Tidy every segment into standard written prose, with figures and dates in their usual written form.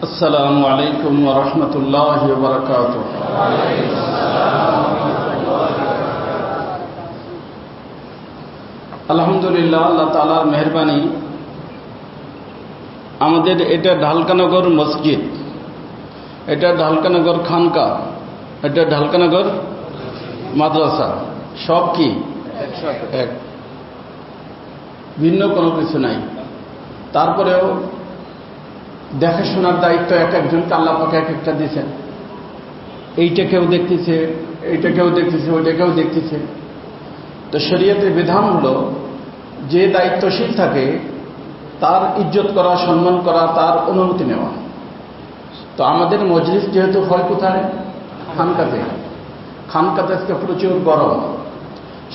আসসালামু আলাইকুম ওয়া রাহমাতুল্লাহি ওয়া বারাকাতুহু। আলহামদুলিল্লাহ, আল্লাহ তাআলার মেহেরবানি, আমাদের এটা ঢালকানগর মসজিদ, এটা ঢালকানগর খানকা, এটা ঢালকানগর মাদ্রাসা, সব কি এক, ভিন্ন কোনো কিছু নাই। তারপরেও দেখাশোনার দায়িত্ব এক একজনকে আল্লাহ পাক এক একটা দিয়েছেন। এইটা কেউ দেখতেছে, এইটা কেউ দেখতেছে, ওইটা কেউ দেখতেছে। তো শরীয়তের বিধান হলো, যে দায়িত্বশীল থাকে তার ইজ্জত করা, সম্মান করা, তার অনুমতি নেওয়া। তো আমাদের মজলিস যেহেতু হয় কোথায়, খানকাতে, খানকাতে আজকে প্রচুর গরম,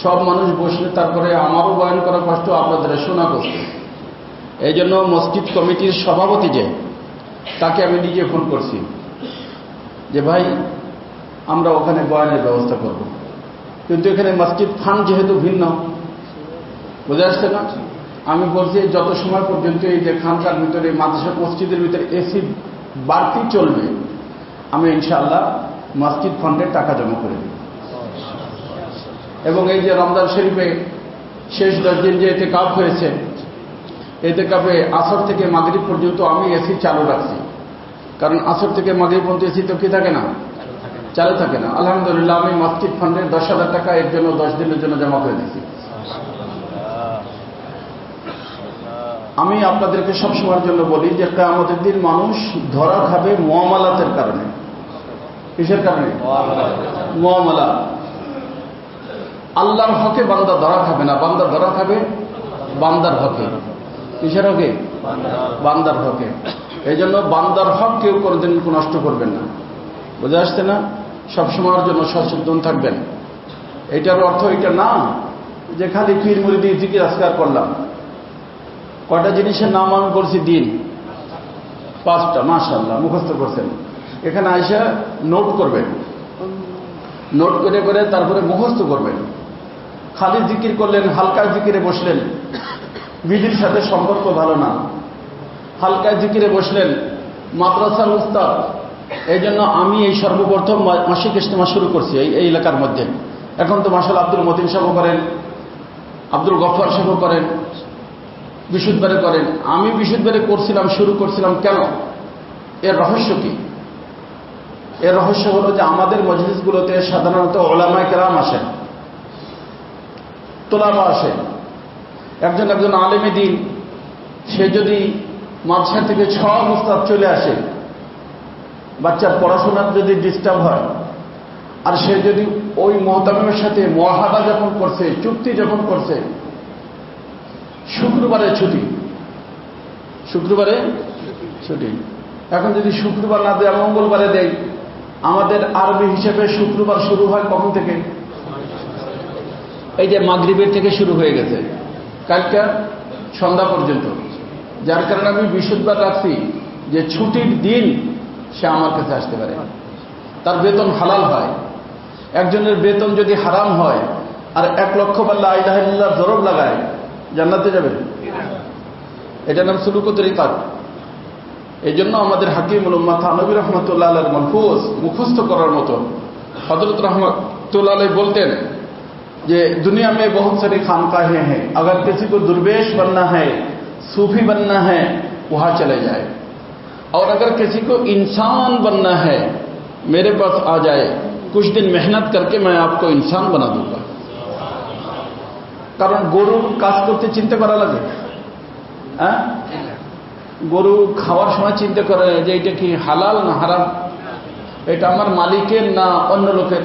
সব মানুষ বসলে তারপরে আমারও বয়ান করা কষ্ট, আপনাদের শোনা কষ্ট। এই জন্য মসজিদ কমিটির সভাপতি যে, তাকে আমি নিজে ফোন করছি যে ভাই আমরা ওখানে বয়ানের ব্যবস্থা করব, কিন্তু এখানে মসজিদ ফান্ড যেহেতু ভিন্ন, বুঝে আসছে না। আমি বলছি যত সময় পর্যন্ত এই যে খানকার ভিতরে, মাদ্রাসা মসজিদের ভিতরে এসি বাড়তি চলবে, আমি ইনশাআল্লাহ মসজিদ ফান্ডে টাকা জমা করে দেব। এবং এই যে রমজান শরীফে শেষ 10 দিন যে ইতিকাফ হয়েছে, ইতিকাফে আসর থেকে মাগরিব পর্যন্ত আমি এসি চালু রাখছি, কারণ আসর থেকে মাগরিব পর্যন্ত এসি তো কি থাকে না, চালু থাকে না। আলহামদুলিল্লাহ, আমি মসজিদ ফান্ডে 10,000 টাকা এর জন্য 10 দিনের জন্য জমা করে দিয়েছি। আমি আপনাদেরকে সবসময়ের জন্য বলি যে কিয়ামতের দিন মানুষ ধরা খাবে মুআমালাতের কারণে। কিসের কারণে? মুআমালা। আল্লাহর হকে বান্দা ধরা খাবে না, বান্দা ধরা খাবে বান্দার হকে। কিসের হকে? বান্দার হকে। এই জন্য বান্দার হক কেউ কোনোদিন নষ্ট করবেন না, বুঝে আসছে না। সবসময়ের জন্য সচেতন থাকবেন। এটার অর্থ এটা না যে খালি পীর মুরিদি জিকির আজকার করলাম। কয়টা জিনিসের নাম আমি বলছি, দিন 5টা, মাশাআল্লাহ মুখস্থ করছেন। এখানে আইসা নোট করবেন, নোট করে করে তারপরে মুখস্থ করবেন। খালি জিকির করলেন, হালকা জিকিরে বসলেন, বিধির সাথে সম্পর্ক ভালো না। হালকা জিকিরে বসলেন, মাদ্রাসার উস্তাদ। এই জন্য আমি এই সর্বপ্রথম মাসিক ইজতেমা শুরু করছি এই এলাকার মধ্যে। এখন তো মাশাআল্লাহ আব্দুল মতিন সাহেব করেন, আব্দুল গফফার সাহেব করেন, বিশুদ্ধবারে করেন। আমি বিশুদ্ধবারে করছিলাম, শুরু করছিলাম কেন? এর রহস্য কি? এর রহস্য হলো যে আমাদের মজলিসগুলোতে সাধারণত উলামায়ে কেরাম আসেন, তোলাবা আসেন। একজন একজন আলেমে দ্বীন, সে যদি মাদ্রাসা থেকে 6 উস্তাদ চলে আসে, বাচ্চার পড়াশোনার যদি ডিস্টার্ব হয়, আর সে যদি ওই মুহতামিমের সাথে মুআহাদা যখন করছে, চুক্তি যখন করছে, শুক্রবারে ছুটি, শুক্রবারে ছুটি। এখন যদি শুক্রবার না দেয়, মঙ্গলবারে দেয়, আমাদের আরবি হিসেবে শুক্রবার শুরু হয় কখন থেকে? এই যে মাগরিবের থেকে শুরু হয়ে গেছে, কালকে সন্ধ্যা পর্যন্ত। যার কারণে আমি বৃহস্পতিবার রাখছি যে ছুটির দিন সে আমার কাছে আসতে পারে, তার বেতন হালাল হয়। একজনের বেতন যদি হারাম হয় আর 1 লক্ষ লা ইলাহা ইল্লাল্লাহ জরব লাগায়, জান্নাতে যাবে? এটার নাম সুলুক তরিকাত। এই জন্য আমাদের হাকিমুল উম্মাহ থানভী রহমাতুল্লাহ আলাইহির মাহফুজ মুখস্থ করার মতো। হযরত রহমাতুল্লাহ আলাইহি বলতেন যে दुनिया में बहुत सारी खानकाहें हैं, अगर किसी को दुर्वेश बनना है, सूफी बनना है, वहां चले जाए, और अगर किसी को इंसान बनना है, मेरे पास आ जाए, कुछ दिन मेहनत करके मैं आपको इंसान बना दूंगा। কারণ গরুর কাজ করতে চিন্তা করা লাগে, হ্যাঁ? গরু খাওয়ার সময় চিন্তা করে যে এটা কি হালাল না হারাম, এটা আমার মালিকের না অন্য লোকের,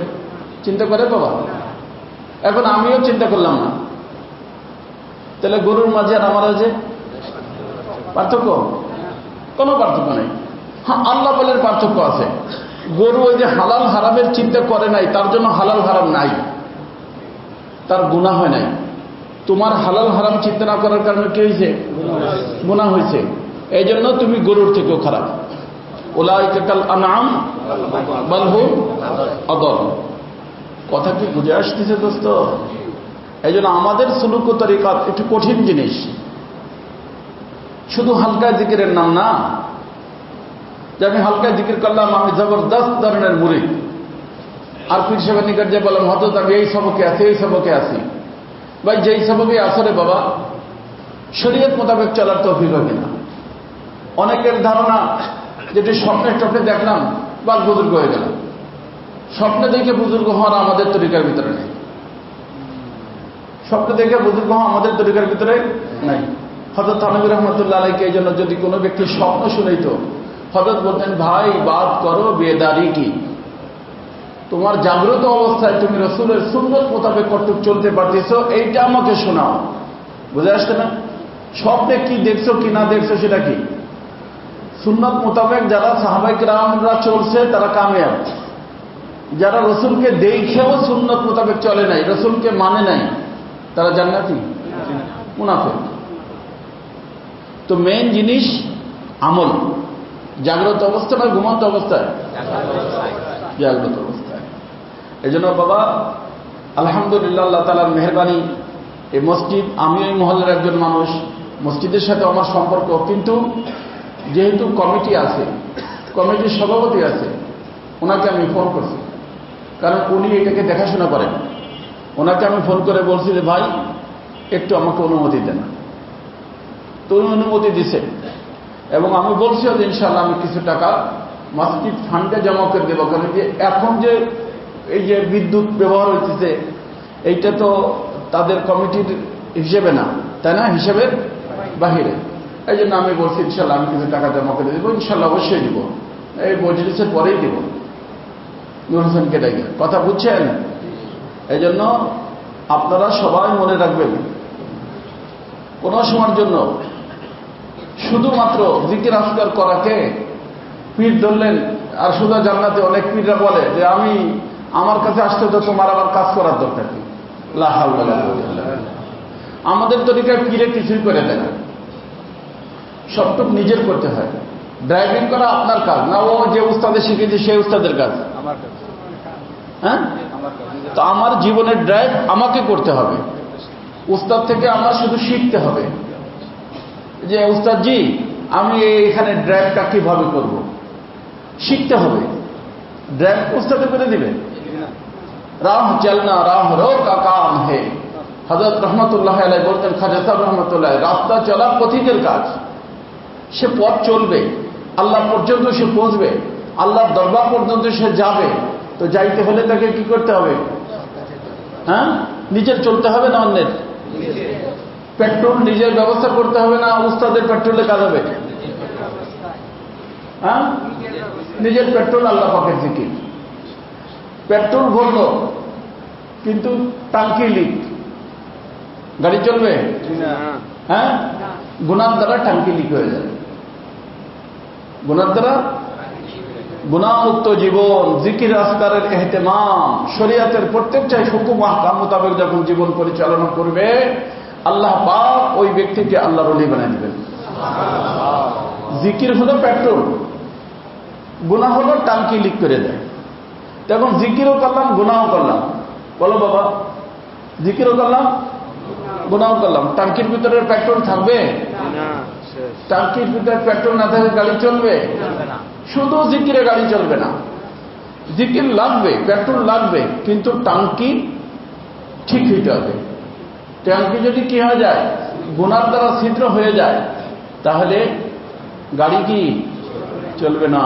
চিন্তা করে বাবা। এখন আমিও চিন্তা করলাম না, তাহলে গরুর মাঝে আর আমার মাঝে পার্থক্য? কোনো পার্থক্য নেই। হ্যাঁ, আল্লাহ বলের পার্থক্য আছে। গরু ওই যে হালাল হারামের চিন্তা করে নাই, তার জন্য হালাল হারাম নাই, তার গুনাহ হয় নাই। তোমার হালাল হারাম চিন্তা না করার কারণে কি হয়েছে? গুনাহ হয়েছে। এই জন্য তুমি গরুর থেকেও খারাপ। উলাইকা কাল আনআম বাল হুম আদাল। কথা কি বুঝে আসতেছে দোস্ত? এই জন্য আমাদের সুলুক ও তরিকাত একটু কঠিন জিনিস, শুধু হালকা জিকিরের নাম না। যে আমি হালকা জিকির করলাম, আমি জবরদস্ত ধরনের মুরিদ। আর পীর সাহেবের নিকট যে বললাম হযরত আমি এই সবকে আছি, এই সবকে আছি। ভাই যেই সবকে আসরে বাবা শরীয়ত মোতাবেক চলার তৌফিক হবে না। অনেকের ধারণা যেটি স্বপ্নের টপে দেখলাম বা বুজুর্গ হয়ে গেলাম। স্বপ্নে দেখে বুজুর্গ হওয়ার আমাদের তরিকার ভিতরে নেই। স্বপ্নে দেখে বুজুর্গ হওয়া আমাদের তরিকার ভিতরে নাই। হযরত থানভী রহমতুল্লাহ আলাইকে এই জন্য যদি কোনো ব্যক্তি স্বপ্ন শুনাইত, হযরত বলতেন ভাই বাত করো বেদারি কি, তোমার জাগ্রত অবস্থায় তুমি রসুলের সুন্নত মোতাবেক কতটুক চলতে পারতেছো এইটা আমাকে শোনাও। বুঝে আসছে না? স্বপ্নে কি দেখছো কি না দেখছো সেটা কি, সুন্নত মোতাবেক যারা সাহাবায়ে কেরামরা চলছে তারা কামিয়াব। যারা রসুলকে দেখেও সুন্নত মোতাবেক চলে নাই, রসুলকে মানে নাই, তারা জান্নাতি মুনাফিক। তো মেইন জিনিস আমল, জাগ্রত অবস্থা না ঘুমন্ত অবস্থায়? জাগ্রত অবস্থায়। এই জন্য বাবা আলহামদুলিল্লাহ আল্লাহ তাআলার মেহেরবানি, এই মসজিদ, আমি এই মহল্লার একজন মানুষ, মসজিদের সাথে আমার সম্পর্ক, কিন্তু যেহেতু কমিটি আছে, কমিটির সভাপতি আছে, ওনাকে আমি ফোন করছি, কারণ উনি এটাকে দেখাশোনা করেন। ওনাকে আমি ফোন করে বলছি যে ভাই একটু আমাকে অনুমতি দেন। তো উনি অনুমতি দিছে এবং আমি বলছি যে ইনশাআল্লাহ আমি কিছু টাকা মসজিদ ফান্ডে জমা করে দেবো। কারণ যে এখন যে এই যে বিদ্যুৎ ব্যবহার হইতেছে এইটা তো তাদের কমিটির হিসেবে না, তাই না? হিসেবের বাহিরে। এই জন্য আমি বলছি ইনশাআল্লাহ আমি কিছু টাকা জমা করে দেবো, ইনশাআল্লাহ অবশ্যই দিব, এই মজলিসের পরেই দিব। নূর হোসেনকে ডেকে কথা বুঝছেন? এই জন্য আপনারা সবাই মনে রাখবেন, কোন সময়ের জন্য শুধুমাত্র জিকির আজকার করাকে পীর ধরলেন। আর শুধু জান্নাতে অনেক পীররা বলে যে আমি আমার কাছে আসতে তো তোমার আবার কাজ করার দরকার কি। লা হাওলা ওয়ালা কুওয়াতা ইল্লা বিল্লাহ। আমাদের তরিকায় পীরে কিছুই করে দেয় না, সবটুক নিজের করতে হয়। ড্রাইভিং করা আপনার কাজ না, ও যে উস্তাদে শিখেছে সেই উস্তাদের কাজ। হ্যাঁ, তো আমার জীবনের ড্রাইভ আমাকে করতে হবে। উস্তাদ থেকে আমার শুধু শিখতে হবে যে উস্তাদ জি আমি এখানে ড্রাইভটা কিভাবে করব, শিখতে হবে। ড্রাইভ উস্তাদে করে দিবে। রাহ চলনা রাহ রো কা কাম হে, হযরত রহমতুল্লাহ আলাইহি বলতেন, খাজা সাহেব রহমতুল্লাহ, রাস্তা চলা পথিকের কাজ। সে পথ চলবে, আল্লাহ পর্যন্ত সে পৌঁছবে, আল্লাহর দরবার পর্যন্ত সে যাবে। তো যাইতে হলে তাকে কি করতে হবে? হ্যাঁ, নিজের চলতে হবে না অন্যের? পেট্রোল নিজের ব্যবস্থা করতে হবে না উস্তাদের পেট্রোলে কাজ হবে? হ্যাঁ, নিজের পেট্রোল আল্লাহ পাকের জিকির। পেট্রোল ভরলো কিন্তু টাঙ্কি লিক, গাড়ি চলবে? হ্যাঁ, গুনার দ্বারা টাঙ্কি লিক হয়ে যাবে। গুনার দ্বারা গুনাহমুক্ত জীবন, জিকির আজকারের ইহতিমাম, শরীয়তের প্রত্যেকটাই হুকুম আহকাম মোতাবেক যখন জীবন পরিচালনা করবে, আল্লাহ পাক ওই ব্যক্তিকে আল্লাহর ওলি বানিয়ে দিবেন। জিকির হলো পেট্রোল, গুনাহ হলো টাঙ্কি লিক করে দেয়। তখন জিকিরও করলাম গুনাহও করলাম, বলো বাবা, জিকিরও করলাম গুনাহও করলাম, টাঙ্কির ভিতরে পেট্রোল থাকবে? টাঙ্কির ভিতরে পেট্রোল না থাকলে গাড়ি চলবে? শুধু জিকিরে গাড়ি চলবে না, জিকির লাগবে, পেট্রোল লাগবে, কিন্তু টাঙ্কি ঠিক হইতে হবে। টাঙ্কি যদি কি হয়ে যায়, গুনার দ্বারা ছিদ্র হয়ে যায়, তাহলে গাড়ি কি চলবে না।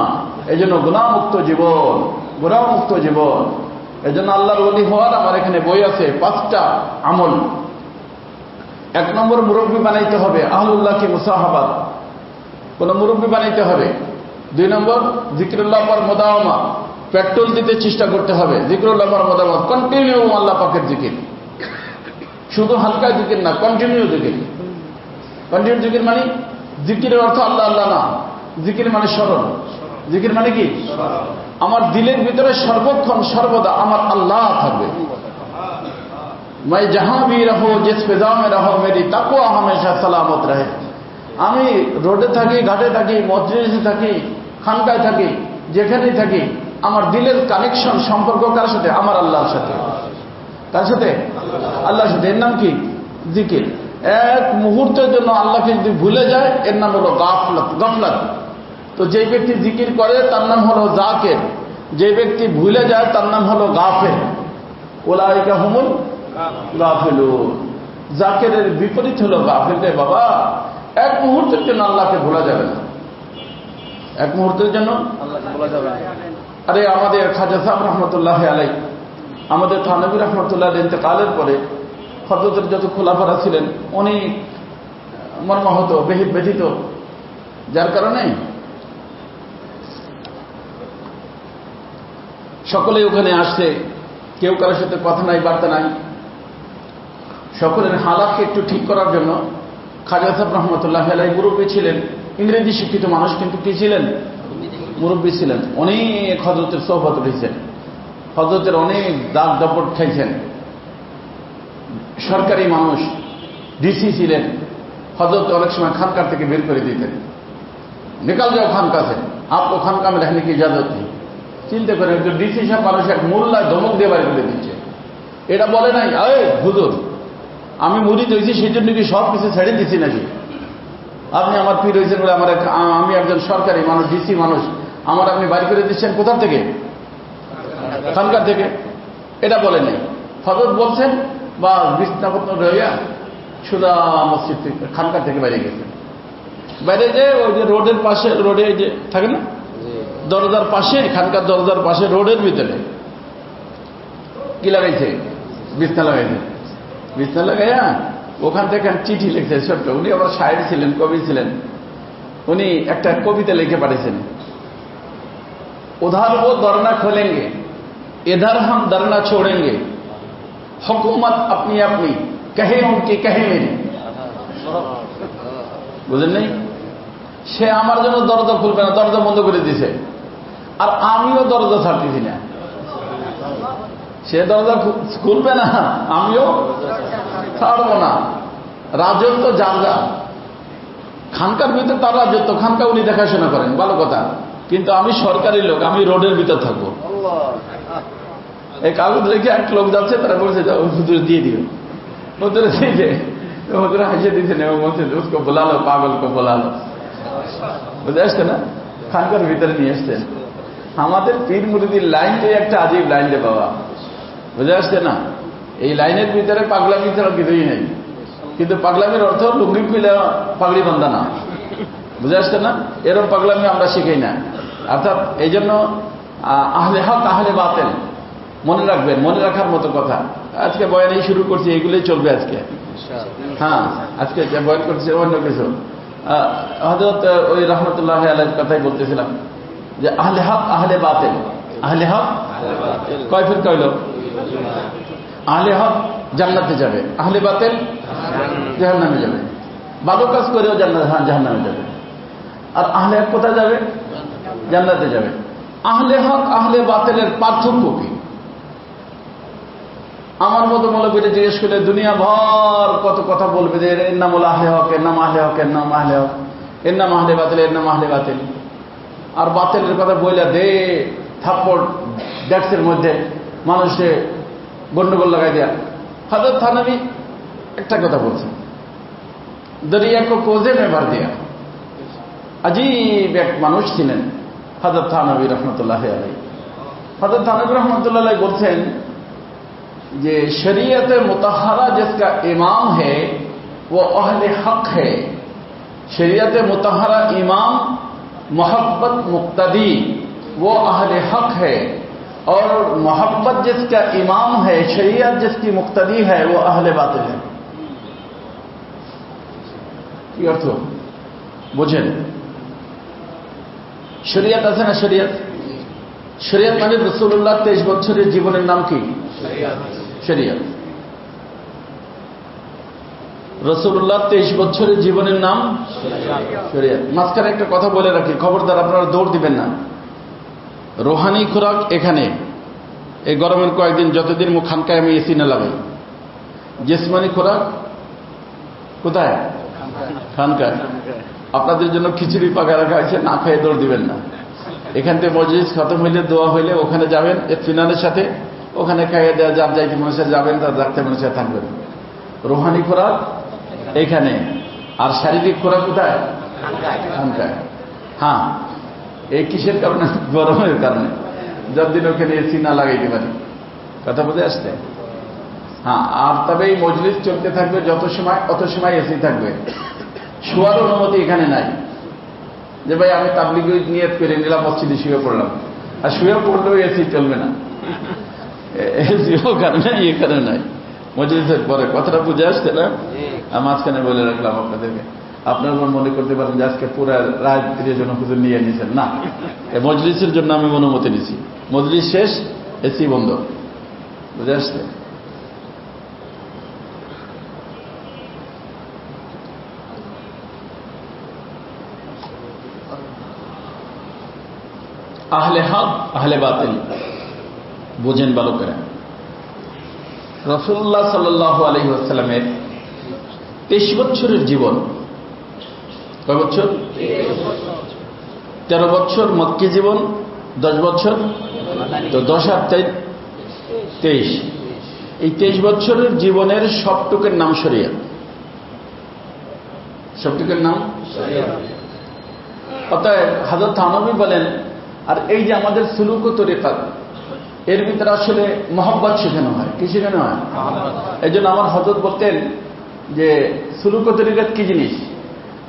এই জন্য গুনাহমুক্ত জীবন, গুনাহমুক্ত জীবন। এই জন্য আল্লাহর ওলি হওয়ার আমার এখানে বই আছে 5টা আমল। 1 নম্বর মুরব্বী বানাইতে হবে, আহলুল্লাহকে মুসাহাবাত, কোন মুরব্বী বানাইতে হবে। 2 নম্বর জিকিরুল্লাহ পর মুদাওয়ামা, পেট্রোল দিতে চেষ্টা করতে হবে। জিকিরুল্লাহ পর মুদাওয়ামা, কন্টিনিউ আল্লাহ পাকের জিকির, শুধু হালকা জিকির না, কন্টিনিউ জিকির। কন্টিনিউ জিকির মানে জিকিরের অর্থ আল্লাহ আল্লাহ না, জিকির মানে স্মরণ। জিকির মানে কি? আমার দিলের ভিতরে সর্বক্ষণ সর্বদা আমার আল্লাহ থাকবে। मैं जहां भी रहो जिस फिजा में रहो मेरी तकवा हमेशा सलामत रहे। আমি রোডে থাকি, ঘাটে থাকি, মসজিদে থাকি, খানকায় থাকি, যেখানেই থাকি, আমার দিলের কানেকশন, সম্পর্ক কার সাথে? আমার আল্লাহর সাথে। কার সাথে? আল্লাহর সাথে। এর নাম কি? জিকির। এক মুহূর্তের জন্য আল্লাহকে যদি ভুলে যায়, এর নাম হলো গাফলাত। গাফলাত তো যে ব্যক্তি জিকির করে তার নাম হলো জাকির, যে ব্যক্তি ভুলে যায় তার নাম হলো গাফেল। উলাইকা হুমুল গাফিলুন। জাকিরের বিপরীত হলো গাফিল। রে বাবা, এক মুহূর্তের জন্য আল্লাহকে ভোলা যাবে না, এক মুহূর্তের জন্য আল্লাহকে ভোলা যাবে না। আরে আমাদের খাজা সাহেব রহমতুল্লাহ আলাই, আমাদের থানভী রহমতুল্লাহ ইন্তেকালের পরে হযরতের যত খোলাফারা ছিলেন অনেক মর্মাহত, ব্যথিত, যার কারণে সকলে ওখানে আসছে, কেউ কারোর সাথে কথা নাই, বার্তা নাই। সকলের হালাতকে একটু ঠিক করার জন্য খাজা সাহেব রহমতুল্লাহ আলাই মুরব্বী ছিলেন, ইংরেজি শিক্ষিত মানুষ, কিন্তু কি ছিলেন? মুরব্বী ছিলেন। অনেক হযরতের সোহবত রয়েছেন, হযরতের অনেক দাগ দাপট খাইছেন। সরকারি মানুষ, ডিসি ছিলেন। হযরত অনেক সময় খানকার থেকে বের করে দিতেন, নিকাল যাও খানকা से, आपको खानका में रहने की इजाजत नहीं। চিন্তা করেন, একজন ডিসি সাহেব মানুষ এক মোল্লায় ধমক দিয়ে বাড়ি করে দিচ্ছে। এটা বলে নাই হুজুর আমি মুরিদ হয়েছি সেই জন্য কি সব কিছু ছেড়ে দিচ্ছি নাকি? আপনি আমার পীর হয়েছেন বলে আমি একজন সরকারি মানুষ, ডিসি মানুষ, আমার আপনি বাড়ি করে দিচ্ছেন কোথা থেকে? খানকার থেকে। এটা বলে নাই। হযরত বলছেন বা বিছনাপত্র রইয়া সুদা মসজিদ থেকে, খানকার থেকে বাইরে গেছেন। বাইরে যে ওই যে রোডের পাশে, রোডে যে থাকে না দরজার পাশে, খানকার দরজার পাশে রোডের ভিতরে কি লাগাইছে? বিছনা লাগাইছে। বিছনা লাগাইয়া ওখান থেকে চিঠি লিখছে ছোট্ট। উনি আবার শায়ের ছিলেন, কবি ছিলেন। উনি একটা কবিতা লিখে পাঠিয়েছেন, उधर वो दरना खोलेंगे, इधर हम दरना छोड़ेंगे, हुकूमत अपनी अपनी, कहे उनकी कहे मेरी। বুঝলেন নাই? সে আমার জন্য দরজা খুলবে না, দরজা বন্ধ করে দিছে, আর আমিও দরজা ছাড়তেছি না। সে দরজা খুলবে না, আমিও ছাড়বো না। রাজত্ব যার যা, খানকার ভিতরে তার রাজত্ব, খানকা উনি দেখাশোনা করেন, ভালো কথা। কিন্তু আমি সরকারি লোক, আমি রোডের ভিতর থাকবো। এই কাগজ রেখে এক লোক যাচ্ছে, তারা বলছে হুজুর দিয়ে দিবে, হুজুরে দিয়েছে, হুজুরে হাসিয়ে দিয়েছেন এবং বলছে उसको बुला लो, পাগল को बुला लो। বুঝে আসছে না? খানকার ভিতরে নিয়ে আসছেন। আমাদের পীর মুরিদির লাইনটাই একটা আজীব লাইন রে বাবা, বুঝে আসছে না? এই লাইনের ভিতরে পাগলামি ছাড়া কিছুই নেই। কিন্তু পাগলামির অর্থ লুঙ্গি খুলে পাগড়ি বান্ধা না, বুঝে আসছে না? এরকম পাগলামি আমরা শিখাই না। অর্থাৎ এই জন্য আহলে হক আহলে বাতিল মনে রাখবেন, মনে রাখার মতো কথা। আজকে বয়ানই শুরু করছি, এগুলোই চলবে আজকে। হ্যাঁ, আজকে বয়ান করছি অন্য কিছু। হযরত ওই রহমতুল্লাহ আলাইহির কথাই বলতেছিলাম যে আহলে হক আহলে বাতিল, আহলে হক কয় ফিরকা হইল? আহলে হক জান্নাতে যাবে, আহলে বাতিল জাহান্নামে যাবে। ভালো কাজ করেও জাহান্নামে যাবে। আর আহলে হক কোথায় যাবে? জান্নাতে যাবে। আহলে হক আহলে বাতিলের পার্থক্য কি? আমার মতো মৌলবীরা জিজ্ঞেস করলে দুনিয়া ভর কত কথা বলবে যে এর নাম হলো আহলে হক, এর নাম আহলে হক, এর নাম আহলে হক, এর নাম আহলে বাতিল, এর নাম আহলে বাতিল। আর বাতিলের কথা বইলা দে থাপ্পড় ডেস্কের মধ্যে মানুষে গন্ডগোল লাগাই দেয়া। হযরত থানভী একটা কথা বলছেন, দরিয়া কো কোজে মে ভর দিয়া। আজীব এক মানুষ ছিলেন হযরত থানভী রহমতুল্লাহ আলাইহি। হযরত থানভী রহমতুল্লাহ আলাইহি বলছেন যে शरीयत मुतहरा जिसका इमाम है वो अहले हक है। शरीयत मुतहरा इमाम मोहब्बत मुक्तदी वो अहले हक है, और मोहब्बत जिसका इमाम है, शरीयत जिसकी मुक्तदी है, वो अहले बातिल है। কি অর্থ বুঝেন? শরীয়ত আছে না? শরীয়ত, শরীয়ত মানে রাসূলুল্লাহ 23 বছরের জীবনের নাম কি? শরীয়ত। রাসূলুল্লাহ 23 বছরের জীবনের নাম শরীয়ত। মাঝখানে একটা কথা বলে রাখি, খবরদার আপনারা দৌড় দিবেন না। রোহানি খোরাক এখানে এই গরমের কয়েকদিন, যতদিন মুখ খানকায় আমি এসি না লাগাই। জিসমানি খোরাক কোথায়? খানকায়। আপনাদের জন্য খিচুড়ি পাকা রাখা হয়েছে, না খেয়ে দৌড় দিবেন না। এখান থেকে মজলিস খতম হইলে, দোয়া হইলে ওখানে যাবেন ইতমিনানের সাথে, ওখানে খাইয়ে দেওয়া, যার যাইতে মানুষের যাবেন, তার যাতে মানুষের থাকবেন। রোহানি খোরাক এইখানে, আর শারীরিক খোরাক কোথায়? খানকায়। হ্যাঁ, এই কিসের কারণে? গরমের কারণে, যতদিন ওখানে এসি না লাগাইতে পারি। কথা বুঝে আসছে? হ্যাঁ। আর তবে এই মজলিস চলতে থাকবে যত সময়, অত সময় এসি থাকবে। শোয়ার অনুমতি এখানে নাই যে ভাই আমি তাবলিগ নিয়ত করে নিলাম, মসজিদে শুয়ে পড়লাম, আর শুয়ে পড়লেও এসি চলবে না। এসি ওখানে নাই, এখানে নাই। মজলিসের পরে কথাটা বুঝে আসছে না? মাঝখানে বলে রাখলাম আপনাদেরকে। আপনারা মনে করতে পারেন যে আজকে পুরো রাত্রির জন্য হুজুর নিয়ে নিয়েছেন। না, মজলিসের জন্য আমি অনুমতি নিছি। মজলিস শেষ, এসি বন্ধ। বুঝে আসছে? আহলে হক আহলে বাতিল বোঝেন ভালো করে। রাসূলুল্লাহ সাল্লাল্লাহু আলাইহি ওয়াসাল্লামের 23 বছরের জীবন। কয় বছর? 13 বছর মক্কি জীবন, 10 বছর, তো 10 আর 23। এই 23 বছরের জীবনের সবটুকের নাম শরিয়ত। সবটুকের নাম শরিয়ত। অতএব হযরত থানবী বলেন, আর এই যে আমাদের সুলুক ও তরিকাত, এর ভিতরে আসলে মহব্বত শেখানো হয়। কি শেখানো হয়? এই জন্য আমার হযরত বলতেন যে সুলুক ও তরিকাত কি জিনিস?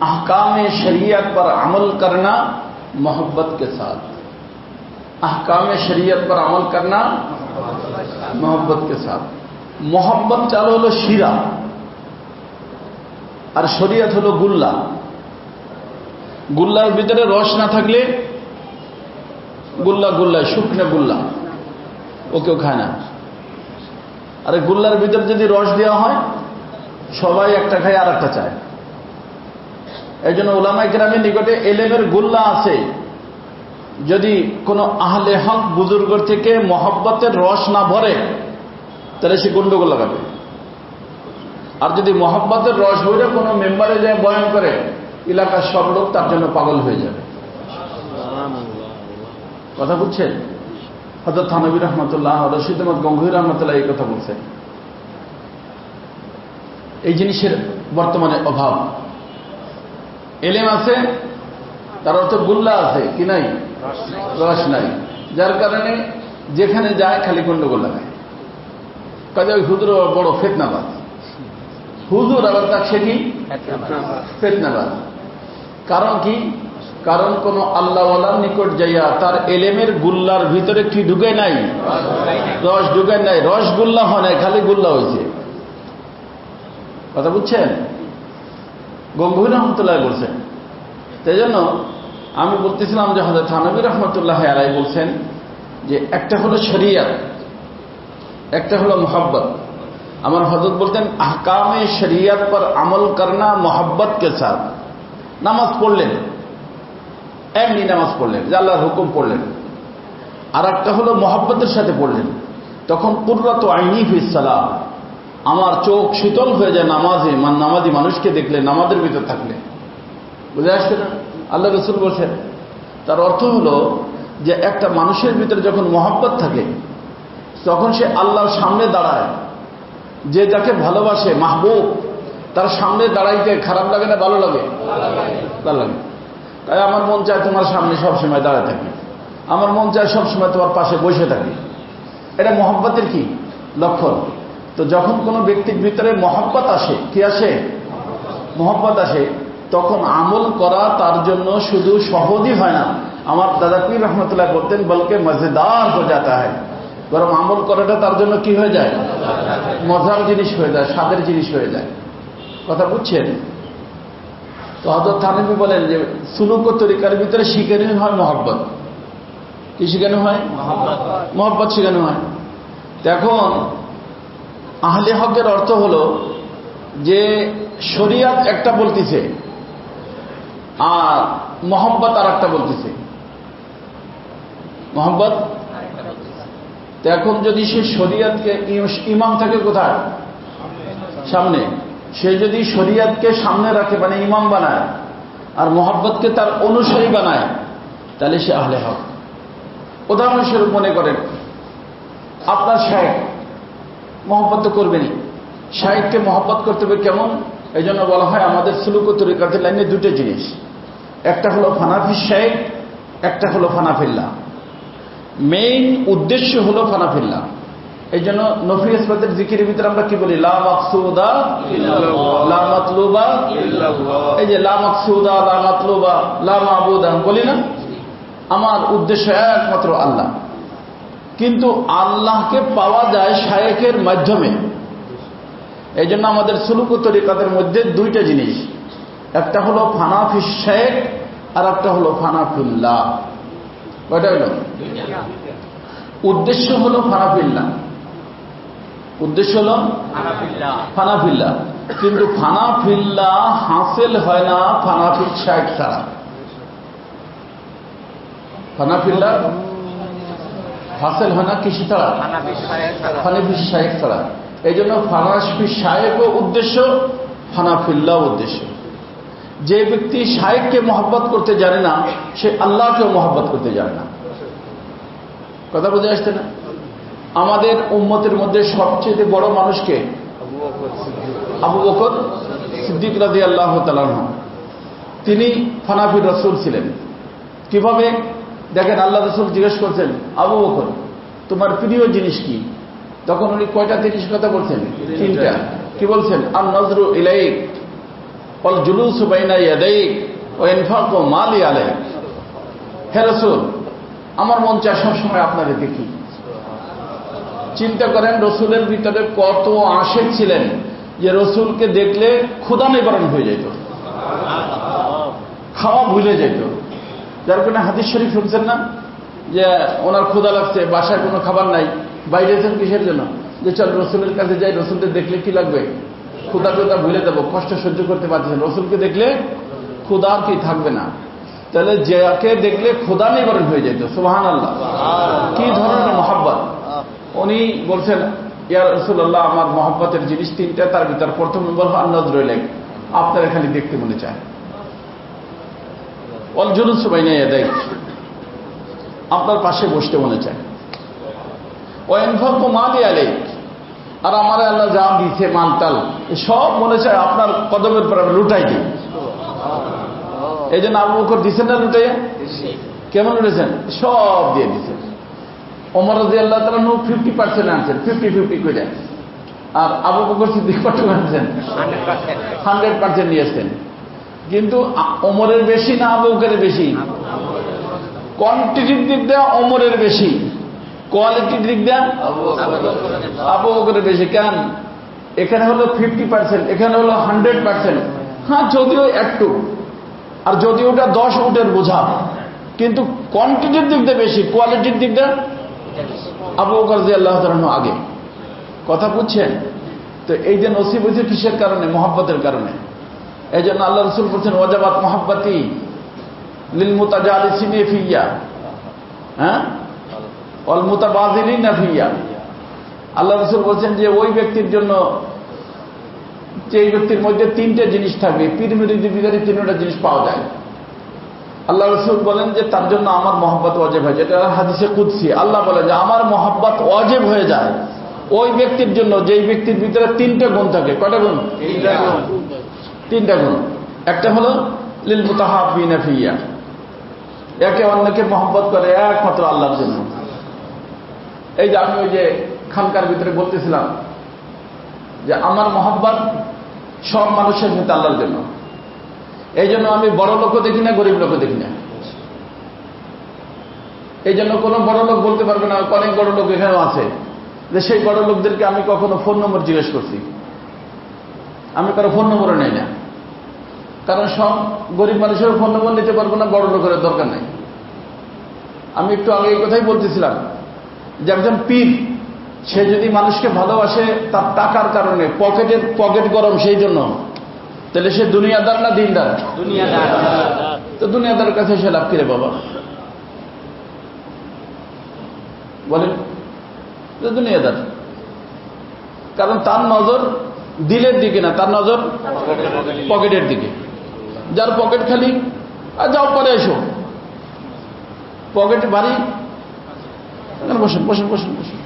আহকামে শরিয়ত पर अमल करना मोहब्बत के साथ। अहकाम शरीयत पर अमल करना मोहब्बत के साथ। मोहब्बत চাল হলো শিরা, আর শরিয়ত হলো গুল্লা। গুল্লার ভিতরে রস না থাকলে গুল্লা গুল্লা, শুকনো গুল্লা, ও কেউ খায় না। আর গুল্লার ভিতরে যদি রস দেওয়া হয়, সবাই একটা খায় আর একটা চায়। এই জন্য উলামায়ে কেরামের নিকটে এলেমের গুল্লা আছে। যদি কোনো আহলে হক বুজুর্গ থেকে মহব্বতের রস না ভরে, তাহলে সে গন্ডগোল লাগাবে। আর যদি মহব্বতের রস ভরে কোনো মেম্বারে যায় বয়ান করে, এলাকার সব লোক তার জন্য পাগল হয়ে যাবে। কথা বুঝছেন? হযরত থানবী রাহমাতুল্লাহ, রশিদ আহমদ গঙ্গোহী রাহমাতুল্লাহ এই কথা বলছেন। এই জিনিসের বর্তমানে অভাব। এলেম আছে, তার অর্থ গুল্লা আছে, কি নাই? রস নাই। যার কারণে যেখানে যায় খালি গন্ডগোল লাগায়। কাজে ওই হুজুর বড় ফিতনাবাজ। হুজুর আবার তার সে কি ফিতনাবাজ। কারণ কি? কারণ কোন আল্লাহওয়ালার নিকট যাইয়া তার এলেমের গুল্লার ভিতরে কি ঢুকে নাই? রস ঢুকে নাই। রস গুল্লা হয় নাই, খালি গুল্লা হয়েছে। কথা বুঝছেন? গঙ্গোহী রহমতুল্লাহ বলছেন। তাই জন্য আমি বলতেছিলাম যে হযরত থানবী রহমতুল্লাহ আলাইহি বলছেন যে একটা হলো শরিয়ত, একটা হলো মোহাব্বত। আমার হযরত বলতেন আহকামে শরিয়ত पर अमल करना मोहब्बत के साथ। নামাজ পড়লেন, এমনি নামাজ পড়লেন, যে আল্লাহর হুকুম পড়লেন। আর একটা হলো মোহাব্বতের সাথে পড়লেন, তখন কুররাতু আইনি ফিস সালাহ, আমার চোখ শীতল হয়ে যায় নামাজে, নামাজি মানুষকে দেখলে, নামাজের ভিতর থাকলে। বুঝে আসছে না? আল্লাহ রাসূল বলছেন। তার অর্থ হলো যে একটা মানুষের ভিতরে যখন মোহাব্বত থাকে, তখন সে আল্লাহর সামনে দাঁড়ায়। যে যাকে ভালোবাসে, মাহবুব, তার সামনে দাঁড়াইতে খারাপ লাগে না ভালো লাগে? ভালো লাগে। তাই আমার মন চায় তোমার সামনে সবসময় দাঁড়ায় থাকি, আমার মন চায় সবসময় তোমার পাশে বসে থাকি। এটা মোহাব্বতের কি লক্ষণ? তো যখন কোনো ব্যক্তির ভিতরে মোহাব্বত আসে, কি আসে? মোহাব্বত আসে, তখন আমল করা তার জন্য শুধু সহজই হয় না। আমার দাদা পীর রহমতুল্লাহ বলতেন, বলকে মজেদার হয়ে যাতা হয়। বরং আমল করাটা তার জন্য কি হয়ে যায়? মজার জিনিস হয়ে যায়, স্বাদের জিনিস হয়ে যায়। কথা বুঝছেন? তো হযরত থানবী বলেন যে সুলুক ও তরিকার ভিতরে শিখানো হয় মহব্বত। কি শিখানো হয়? মহব্বত শিখানো হয়। এখন আহলে হকের অর্থ হলো যে শরিয়ত একটা বলতেছে আর মহব্বত আর একটা বলতেছে। মহব্বত এখন যদি সে শরিয়তকে, ইমাম থাকে কোথায়? সামনে। সে যদি শরিয়তকে সামনে রাখে, মানে ইমাম বানায়, আর মোহাব্বতকে তার অনুসারী বানায়, তাহলে সে আহলে হক। উদাহরণস্বরূপ মনে করেন আপনার শায়েখ, মহব্বত তো করবেনই। শায়েখকে মহব্বত করতে হবে কেমন? এই জন্য বলা হয় আমাদের সুলুক ও তরিকাতের লাইনে দুটো জিনিস। একটা হলো ফানাফি শায়েখ, একটা হলো ফানাফিল্লাহ, মেইন উদ্দেশ্য হলো ফানাফিল্লাহ। এই জন্য নফি ইসবাতের জিকিরের ভিতরে আমরা কি বলি? লা মাকসুদা লা মাতলুবা, এই যে লা মাকসুদা লা মাতলুবা লা মাবুদা বলি না, আমার উদ্দেশ্য একমাত্র আল্লাহ। কিন্তু আল্লাহকে পাওয়া যায় শায়েখের মাধ্যমে। এই জন্য আমাদের সুলুক ও তরিকাতের মধ্যে দুইটা জিনিস, একটা হলো ফানা ফি শায়েখ আর একটা হলো ফানা ফিল্লাহ। কয়টা হলো? উদ্দেশ্য হলো ফানা ফিল্লাহ, উদ্দেশ্য হলো ফানা ফিল্লাহ, কিন্তু ফানা ফিল্লাহ হাসিল হয় না ফানা ফি শায়েখ ছাড়া। ফানা ফিল্লাহ হাসিল হয় না কিসি ছাড়া? ফানা ফি শায়েখ ছাড়া। এই জন্য ফানা ফি শায়েখও উদ্দেশ্য, ফানা ফিল্লাহ উদ্দেশ্য। যে ব্যক্তি শায়েখকে মহব্বত করতে জানে না, সে আল্লাহকেও মহব্বত করতে জানে না। কথা বুঝে আসছে না? আমাদের উম্মতের মধ্যে সবচেয়ে বড় মানুষকে আবু বকর সিদ্দিক রাদিয়াল্লাহু তাআলা আনহু, তিনি ফানাফি রাসূল ছিলেন। কিভাবে দেখেন, আল্লাহ রাসূল জিজ্ঞেস করছেন, আবু বকর তোমার প্রিয় জিনিস কি? তখন উনি কয়টা জিনিস কথা বলছেন? তিনটা। কি বলছেন? আন নজরু ইলাইক ওয়াল জুলুসু বাইনা ইয়াদাইক ওয়া ইনফাকু মালি আলাইক। হে রাসূল, আমার মন চায় সবসময় আপনারে দেখি। চিন্তা করেন রসুলের ভিতরে কত আশেক ছিলেন যে রসুলকে দেখলে ক্ষুধা নিবারণ হয়ে যেত, খাওয়া ভুলে যেত। যার কোনো হাদিস শরীফ শুনছেন না যে ওনার ক্ষুধা লাগছে, বাসায় কোনো খাবার নাই, বাইরেছেন কিসের জন্য? যে চল রসুলের কাছে যাই, রসুলকে দেখলে কি লাগবে? ক্ষুধা টুধা ভুলে দেবো, কষ্ট সহ্য করতে পারছেন। রসুলকে দেখলে ক্ষুধা আর কি থাকবে না। তাহলে যাকে দেখলে ক্ষুধা নিবারণ হয়ে যেত। সুবহানাল্লাহ, কি ধরনের মহব্বত! উনি বলছেন, ইয়া রাসূলুল্লাহ, আমার মহব্বতের জিনিস তিনটা, তার ভিতর প্রথম নম্বর আন নজরু ইলাইক, আপনার এখানে দেখতে মনে চায়। ওয়াল জুলুসু বাইনা ইয়াদাইক, আপনার পাশে বসতে মনে চায়। ওয়া ইনফাকু মালি আলাইক, আর আমার আল্লাহ যা দিয়েছে মালটাল সব মনে চায় আপনার কদমের পর আমি লুটাই দিই। এই জন্য আবু বকর দিচ্ছেন না লুটাইয়া? কেমন লুটেছেন? সব দিয়ে দিচ্ছেন। ওমর রাদিয়াল্লাহু তাআলা 50% আনছেন, 50-50 করে। আর আবু বকর সিদ্দিক কত আনছেন? 100% নিয়ে আসছেন। কিন্তু ওমরের বেশি না আবু বকরের বেশি? কোয়ান্টিটির দিক দিয়ে ওমরের বেশি, কোয়ালিটির দিক দিয়ে আবু বকরের বেশি। কেন? এখানে হলো 50%, এখানে হলো 100%। হ্যাঁ, যদিও একটু, আর যদিও ওটা 10 উটের বোঝা, কিন্তু কোয়ান্টিটির দিক দিয়ে বেশি, কোয়ালিটির দিক দিয়ে আবু বকর রাদিয়াল্লাহু তাআলা আগে। কথা বুঝছেন তো? এই যে নসিব হয়েছে কিসের কারণে? মহব্বতের কারণে। এই জন্য আল্লাহ রাসূল বলছেন, ওয়াজাবাত মুহাব্বতি লিল মুতাজালিসিনা ফিয়া, হ্যাঁ, ওয়াল মুতাবাযিলিনা ফিয়া। আল্লাহ রাসূল বলছেন যে ওই ব্যক্তির জন্য, যে ব্যক্তির মধ্যে তিনটে জিনিস থাকবে, পীর মুরিদের ভিতরে তিনটা জিনিস পাওয়া যায়। আল্লাহ রাসূল বলেন যে তার জন্য আমার মহব্বত ওয়াজিব হয়, যেটা হাদিসে কুদসি। আল্লাহ বলেন যে আমার মহব্বত ওয়াজিব হয়ে যায় ওই ব্যক্তির জন্য যেই ব্যক্তির ভিতরে তিনটা গুণ থাকে। কয়টা গুণ? তিনটা গুণ। একটা হলো লিল মুতাহাব্বিনা ফিয়া, একে অন্যকে মহব্বত করে একমাত্র আল্লাহর জন্য। এই যে আমি ওই যে খানকার ভিতরে বলতেছিলাম যে আমার মহব্বত সব মানুষের ভিতরে আল্লাহর জন্য। এই জন্য আমি বড় লোকও দেখি না, গরিব লোকও দেখি না। এই জন্য কোনো বড় লোক বলতে পারবে না, অনেক বড় লোক এখানেও আছে, যে সেই বড় লোকদেরকে আমি কখনো ফোন নম্বর জিজ্ঞেস করছি। আমি কারো ফোন নম্বরও নেই না, কারণ সব গরিব মানুষের ফোন নম্বর নিতে পারবো না, বড় লোকের দরকার নেই। আমি একটু আগে এই কথাই বলতেছিলাম যে একজন পীর, সে যদি মানুষকে ভালোবাসে তার টাকার কারণে, পকেট গরম সেই জন্য, তাহলে সে দুনিয়াদার না দিনদার? দুনিয়াদার। তো দুনিয়াদারের কাছে সে লাভ কিরে বাবা? বলেন, দুনিয়াদার। কারণ তার নজর দিলের দিকে না, তার নজর পকেটের দিকে। যার পকেট খালি, আর যাও পরে এসো, পকেটে ভারী, বসেন বসেন বসেন বসেন।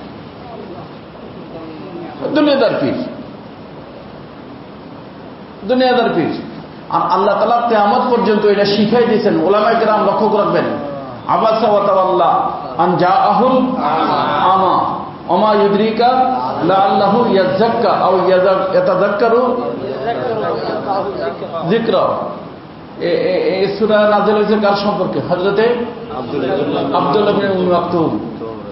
দুনিয়াদার পীর, দুনিয়াদার পীর। আর আল্লাহ তাআলা কিয়ামত পর্যন্ত এটা শিখাই দিয়েছেন। উলামায়ে কেরাম লক্ষ্য রাখবেন, আবাসা ওয়া তাওয়াল্লা আন জাআহুল আমা ওমা ইউদরিকা লাআল্লাহু ইয়াযাক্কা আও ইয়াতাযাক্কারু যিকরা। এই সূরা নাযিল হয়েছে কার সম্পর্কে? হযরতে আব্দুল্লাহ ইবনে উম্মে মাকতুম।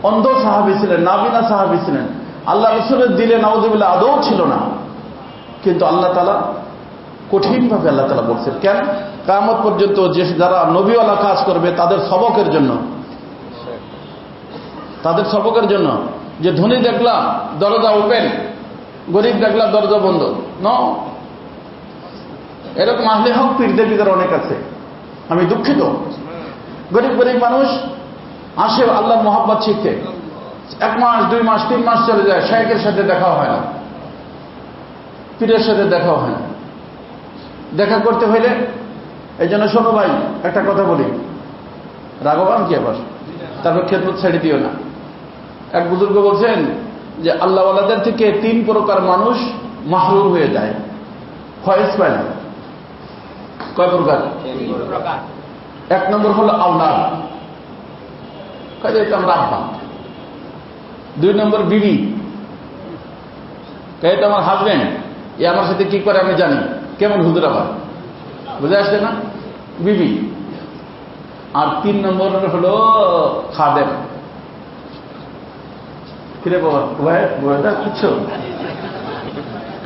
অন্ধ সাহাবী ছিলেন, নাবিনা সাহাবী ছিলেন। আল্লাহ রাসূলের দিলে নাউযুবিল্লাহ আদৌ ছিল না, কিন্তু আল্লাহ তাআলা কঠিনভাবে আল্লাহ তাআলা বলছেন। কেন? কিয়ামত পর্যন্ত যে যারা নবীওয়ালা কাজ করবে তাদের সবকের জন্য, তাদের সবকের জন্য। যে ধনী দেখলাম দরজা ওপেন, গরিব দেখলাম দরজা বন্ধ, এরকম আহলে হক পীরদের ভিতরে অনেক আছে। আমি দুঃখিত, গরিব গরিব মানুষ আসে আল্লাহর মহব্বত শিখতে, 1 মাস 2 মাস 3 মাস চলে যায়, শায়েখের সাথে দেখা হয় না, পীরের সাথে দেখা হয় না। দেখা করতে হইলে এই জন্য শোনো ভাই, একটা কথা বলি, রাগবান কি আবার, তারপর খেদমত ছেড়ে দিও না। এক বুজুর্গ বলছেন যে আল্লাহওয়ালাদের থেকে 3 প্রকার মানুষ মাহরুম হয়ে যায়, ফয়েজ পায় না। কয় প্রকার? 1 নম্বর হলো আওলাদ, কাজে আমরা আব্বা। 2 নম্বর বিবি, কাজে তো আমার হাজবেন্ড, এ আমার সাথে কি করে আমি জানি, কেমন হুজুর আবার, বুঝে আসছে না? বিবি। আর 3 নম্বর হলো খাদেম। কিরে বাবা ভাইটা কিচ্ছু।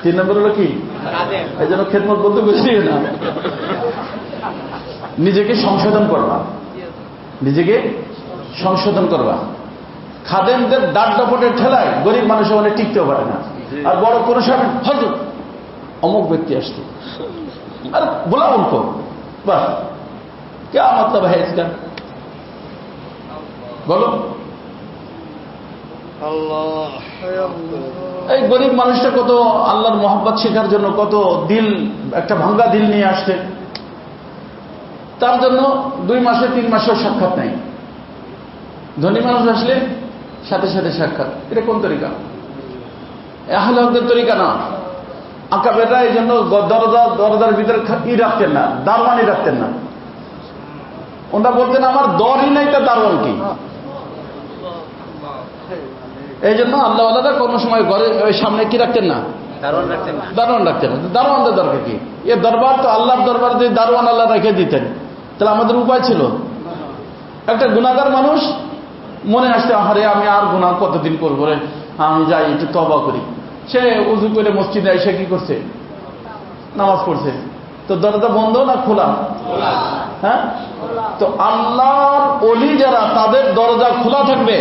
3 নম্বর হলো কি? এই জন্য খেদমত বলতে বুঝলি না, নিজেকে সংশোধন করবা, নিজেকে সংশোধন করবা। খাদেমদের দাঁত দাপটের ঠেলায় গরিব মানুষ অনেক টিকতেও পারে না। আর বড় কোনো সামনে হয়তো অমুক ব্যক্তি আসতো, আর बोला उनको बस क्या मतलब है इसका, বলো। এই গরিব মানুষটা কত আল্লাহর মহব্বত শেখার জন্য কত দিল, একটা ভাঙ্গা দিল নিয়ে আসছে, তার জন্য 2 মাসে 3 মাসেও সাক্ষাৎ নাই। ধনী মানুষ আসলে সাথে সাথে সাক্ষাৎ। এটা কোন তরিকা? আহলে হকের তরিকা না। আকাবেররা এই জন্য দরজার ভিতরে ই রাখতেন না, দারওয়ানি রাখতেন না। ওনারা বলতেন আমার দরই নাই, তা দারওয়ান কি? এই জন্য আল্লাহওয়ালারা কোনো সময় ঘরে ওই সামনে কি রাখতেন না, দারওয়ান রাখতেন না। দারওয়ানদের দরকার কি? এ দরবার তো আল্লাহর দরবার, যদি দারওয়ান আল্লাহ রেখে দিতেন তাহলে আমাদের উপায় ছিল। একটা গুনাহগার মানুষ মনে আসতে, আরে আমি আর গুনাহ কতদিন করবো রে, আমি যাই একটু তওবা করি। সে উযু করে মসজিদে এসে কি করছে? নামাজ পড়ছে। তো দরজা বন্ধ না খোলা? হ্যাঁ। তো আল্লাহর ওলি যারা, তাদের দরজা খোলা থাকবে।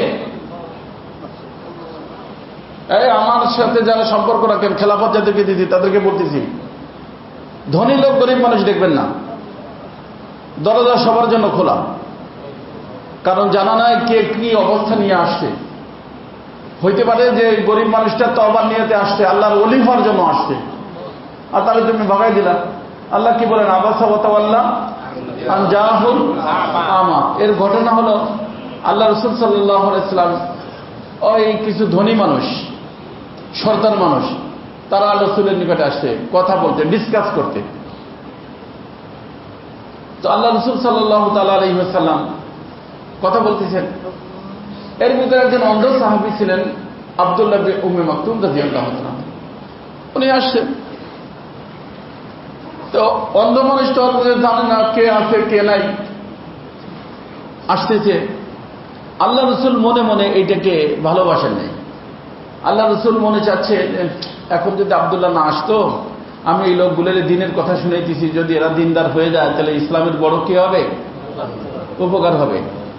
এই আমার সাথে যারা সম্পর্ক রাখেন, খেলাফত যাদেরকে দিদি, তাদেরকে বলতেছি, ধনী লোক গরিব মানুষ দেখবেন না, দরজা সবার জন্য খোলা। কারণ জানা নাই কে কি অবস্থা নিয়ে আসছে। হইতে পারে যে গরিব মানুষটা তওবার নিয়তে আসছে, আল্লাহর ওলি হওয়ার জন্য আসছে, আর তাহলে তুমি ভাগাই দিলা। আল্লাহ কি বলেন? আবাসা ওয়া তাওয়াল্লা আন জাআহুল আমা। এর ঘটনা হলো আল্লাহ রাসূল সাল্লাল্লাহু আলাইহি ওয়াসাল্লাম, ওই কিছু ধনী মানুষ, সর্দার মানুষ, তারা রাসূলের নিকটে আসছে কথা বলতে, ডিসকাস করতে। তো আল্লাহ রাসূল সাল্লাল্লাহু তাআলা আলাইহি ওয়াসাল্লাম কথা বলতেছেন। এর ভিতরে একজন অন্ধ সাহাবী ছিলেন, আব্দুল্লাহ ইবনে উম্মে মাকতুম রাদিয়াল্লাহু তাআলা। উনি আসছেন। তো অন্ধ মানুষ তো জানে না কে আছে কে নাই, আসতেছে। আল্লাহ রাসূল মনে মনে এইটাকে ভালোবাসেন নাই। আল্লাহ রাসূল মনে চাচ্ছে, এখন যদি আব্দুল্লাহ না আসতো, আমি এই লোকগুলোর দিনের কথা শুনাইতেছি, যদি এরা দিনদার হয়ে যায় তাহলে ইসলামের বড় কি হবে? উপকার হবে।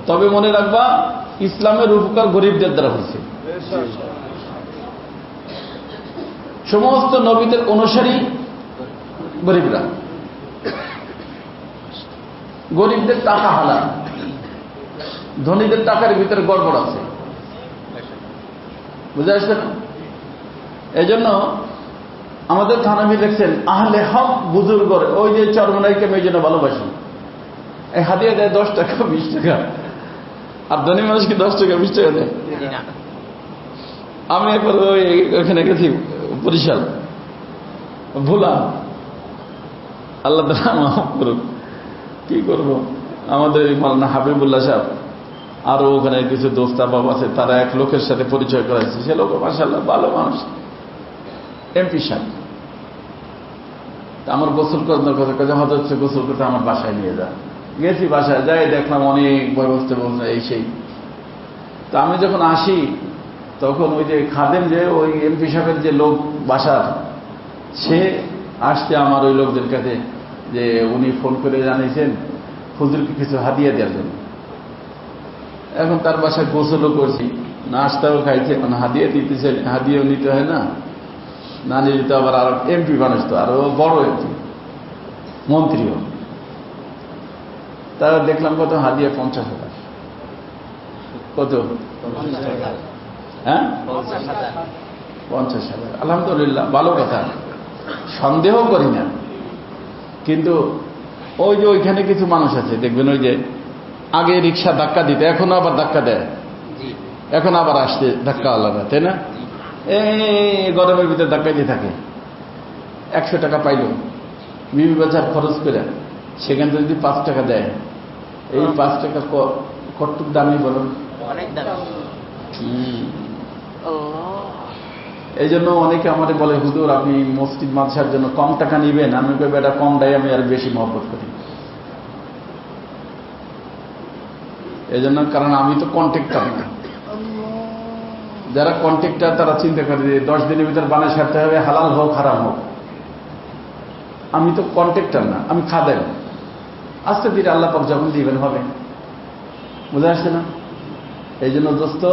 তবে মনে রাখবা, ইসলামের উপকার গরিবদের দ্বারা হয়েছে। সমস্ত নবীদের অনুসারী গরিবরা। গরিবদের টাকা হালাল, ধনীদের টাকার ভিতরে গড়বড় আছে, বুঝে আসছে না? এই জন্য আমাদের থানভী দেখছেন, আহলে হক বুজুর্গ, ওই যে চরমনাইকে আমি এই জন্য ভালোবাসি। এই হাদিয়া দেয় 10 টাকা 20 টাকা, আর ধনী মানুষকে 10 টাকা 20 টাকা দেয়। আমি একবার ওইখানে গেছি বরিশাল, ভোলা, আল্লাহ তাআলা মাফ করুক, কি করবো, আমাদের মাওলানা হাবিবুল্লাহ সাহেব আরো ওখানে কিছু দোস্তা বাবা আছে, তারা এক লোকের সাথে পরিচয় করাইছে। সে লোক মাশাআল্লাহ ভালো মানুষ, এমপি সাহেব। আমার গোসল করানোর কথা হচ্ছে, গোসল করতে আমার বাসায় নিয়ে যা। গেছি, বাসায় যাই, দেখলাম অনেক ব্যবস্থা এই সেই। তো আমি যখন আসি তখন ওই যে খাদেম, যে ওই এমপি সাহেবের যে লোক বাসার, সে আসছে আমার ওই লোকদের কাছে, যে উনি ফোন করে জানিয়েছেন হুজুরকে কিছু হাদিয়া দেওয়ার জন্য। এখন তার বাসায় গোসলও করছি, নাস্তাও খাইছে, মানে হাদিয়া দিতেছে, হাদিয়াও নিতে হয় না, না নিলে তো আবার আর এমপি মানুষ, তো আরো বড় এমপি, মন্ত্রীও। তারা দেখলাম কত হাদিয়া, 50,000। কত? হ্যাঁ, 50,000। আলহামদুলিল্লাহ, ভালো কথা, সন্দেহ করি না। কিন্তু ওই যে ওইখানে কিছু মানুষ আছে দেখবেন, ওই যে আগে রিক্সা ধাক্কা দিতে, এখন আবার ধাক্কা দেয়, এখন আবার আসতে ধাক্কা আলাদা, তাই না? এই গরমের ভিতরে ধাক্কা দিয়ে থাকে। 100 টাকা পাইল বিবি বাজার খরচ করে, সেখান থেকে যদি 5 টাকা দেয়, এই 5 টাকা কতটুক দামি বলুন? এই জন্য অনেকে আমাদের বলে, হুজুর আপনি মসজিদ মাদ্রাসার জন্য কম টাকা নিবেন। আমি কই, এটা কম দেয়, আমি আর বেশি মহব্বত করি। এই জন্য, কারণ আমি তো কন্ট্রাক্টর না। যারা কন্ট্রাক্টর তারা চিন্তা করে যে 10 দিনের ভিতর বানায় সারতে হবে, হালাল হোক হারাম হোক। আমি তো কন্ট্রাক্টর না, আমি খাদেম। আস্তে ধীরে আল্লাহ পাক যখন দিবেন হবে। বুঝে আসছে না? এই জন্য দোস্ত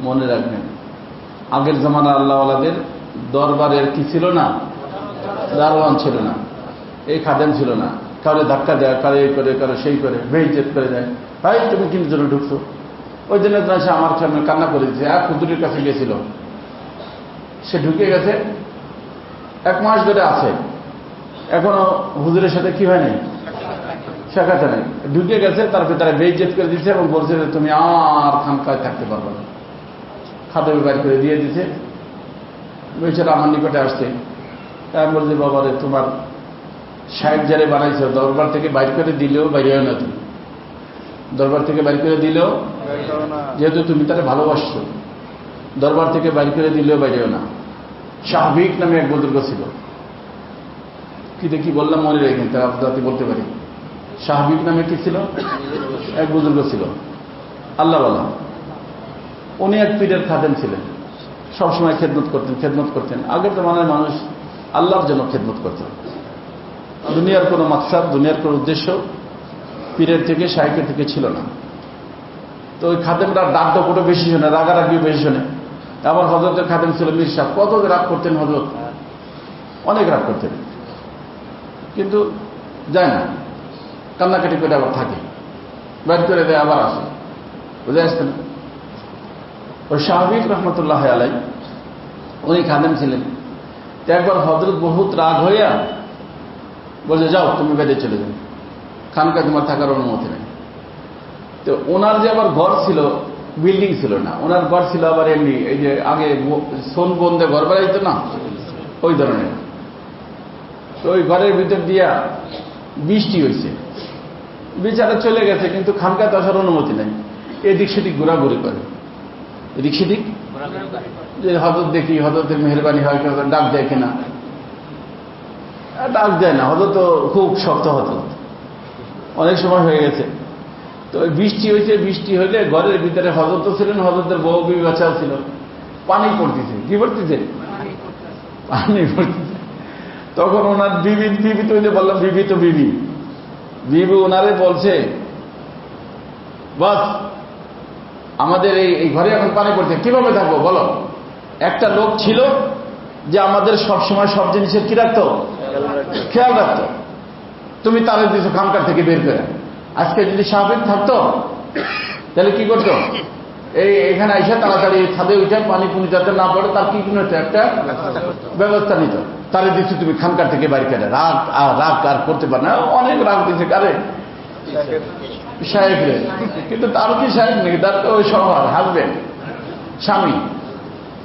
মনে রাখবেন, আগের জামানা আল্লাহওয়ালাদের দরবারের কি ছিল না? দারোয়ান ছিল না, এই খাদেম ছিল না। কারো ধাক্কা দেয়, কারো এই করে, কারো সেই করে, বেইজ্জত করে দেয়। ভাই তুমি কিন্তু জন্য ঢুকছো। ওই জন্য সে আমার সামনে কান্না করে দিচ্ছে। এক হুজুরের কাছে গেছিল, সে ঢুকে গেছে, 1 মাস ধরে আছে, এখনো হুজুরের সাথে কি হয় নাই, সাক্ষাৎ নেই। ঢুকে গেছে, তার ভেতরে বেইজ্জত করে দিচ্ছে এবং বলছে যে তুমি আর খানকায় থাকতে পারবে না। খাদ্য বের করে দিয়ে দিছে। বেচারা আমার নিকটে আসছে, আমি বলছি বাবা রে, তোমার সাহেব যারে বানাইছো, দরবার থেকে বাইর করে দিলেও বাইরেও না, তুমি দরবার থেকে বাইর করে দিলেও, যেহেতু তুমি তারা ভালোবাসছো, দরবার থেকে বাইর করে দিলেও বাইরেও না। শাহবিক নামে এক বুজুর্গ ছিল, কি দেখি বললাম মনে রেখেন, তারা জাতি বলতে পারি। শাহবিক নামে কি ছিল? এক বুজুর্গ ছিল, আল্লাহওয়ালা। উনি এক পীরের খাদেম ছিলেন, সবসময় খেদমত করতেন। আগের জমানার মানুষ আল্লাহর জন্য খেদমত করতেন। দুনিয়ার কোনো মাকসাদ, দুনিয়ার কোনো উদ্দেশ্য পীরের থেকে, শাইখের থেকে ছিল না। তো ওই খাদেমরা ডাক ডকটও বেশি শোনে, রাগারাগিও বেশি শোনে। আবার হজরতের খাদেম ছিল মীর সাহেব, কত রাগ করতেন হজরত, অনেক রাগ করতেন, কিন্তু যায় না, কান্নাকাটি করে আবার থাকে, বাইর করে দেয়, আবার আসে। বুঝে আসতেন? ওই শাহবিক রহমতুল্লাহ আলাই উনি খাদেম ছিলেন। তো একবার হজরত বহুত রাগ হইয়া বলছে, যাও তুমি বেঁধে চলে যাও, খানকায় তোমার থাকার অনুমতি নেই। তো ওনার যে আবার ঘর ছিল, বিল্ডিং ছিল না, ওনার ঘর ছিল আবার এমনি, এই যে আগে সোন বন্ধে ঘর বাড়াইতো না, ওই ধরনের। তো ওই ঘরের ভিতর দিয়া বৃষ্টি হয়েছে, বিচারা চলে গেছে, কিন্তু খানকায় আসার অনুমতি নেই। এদিক সেদিক ঘোরাঘুরি করে, এদিক সেদিক, যে হজরত দেখি, হজরতের মেহরবানি হয়, ডাক দেয় কিনা। ডাক দেয় না, হজরত তো খুব শক্ত হতো, অনেক সময় হয়ে গেছে। তো বৃষ্টি হয়েছে, বৃষ্টি হইলে ঘরের ভিতরে হজরত ছিলেন, হজরতের বউ বিবি বাচ্চাও ছিল, পানি পড়তেছে। কি পড়তেছে? পানি পড়তেছে। তখন ওনার বিবি তো বললাম, বিবি তো বিবি ওনারে বলছে, বাস আমাদের এই ঘরে এখন পানি পড়ছে, কিভাবে থাকবো বলো? একটা লোক ছিল যে আমাদের সবসময় সব জিনিসের কি রাখতো, খেয়াল রাখতো। তুমি তারে দিছো খানকার থেকে বের করে। আজকে যদি স্বাভাবিক থাকতো তাহলে কি করতো? এখানে আইসা তাড়াতাড়ি ছাদে উঠে পানি পুনি যাতে না পড়ে তার কি হতো, একটা ব্যবস্থা নিত। তারে দিচ্ছি তুমি খানকার থেকে বাইর করে। রাগ আর করতে পারে না, অনেক রাগ দিচ্ছে কারে, সাহেব। কিন্তু তার কি সাহেব নাকি, তার তো ওই সবার হাজবেন্ড, স্বামী।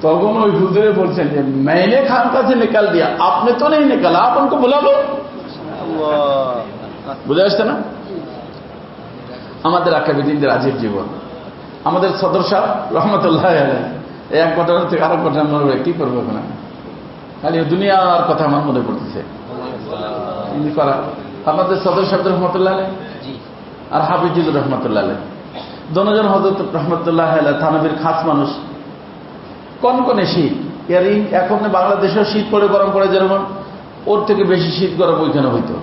তখন ওই হুজুরে বলছেন যে मैंने खानका से निकाल दिया, आपने तो नहीं निकाला, आप उनको बुला लो। বুঝে আসছে না? আমাদের আকাবিদিনদের আজীব জীবন। আমাদের সদর সাহেব রহমতুল্লাহ আলাইহি এক ঘটনা থেকে আরেক ঘটনা মনে পড়ে, কি করবো এখন খালি দুনিয়ার কথা আমার মনে পড়তেছে। আমাদের সদর সাহেব রহমতুল্লাহ আলাইহি আর হাফিজুর রহমতুল্লাহ আলাইহি দুজন হযরত রহমতুল্লাহ আলাইহি থানবীর খাস মানুষ। কনকনে শীত, এখন বাংলাদেশেও শীত পড়ে গরম পড়ে, যেরকম ওর থেকে বেশি শীত গরম ওইখানে হইতো।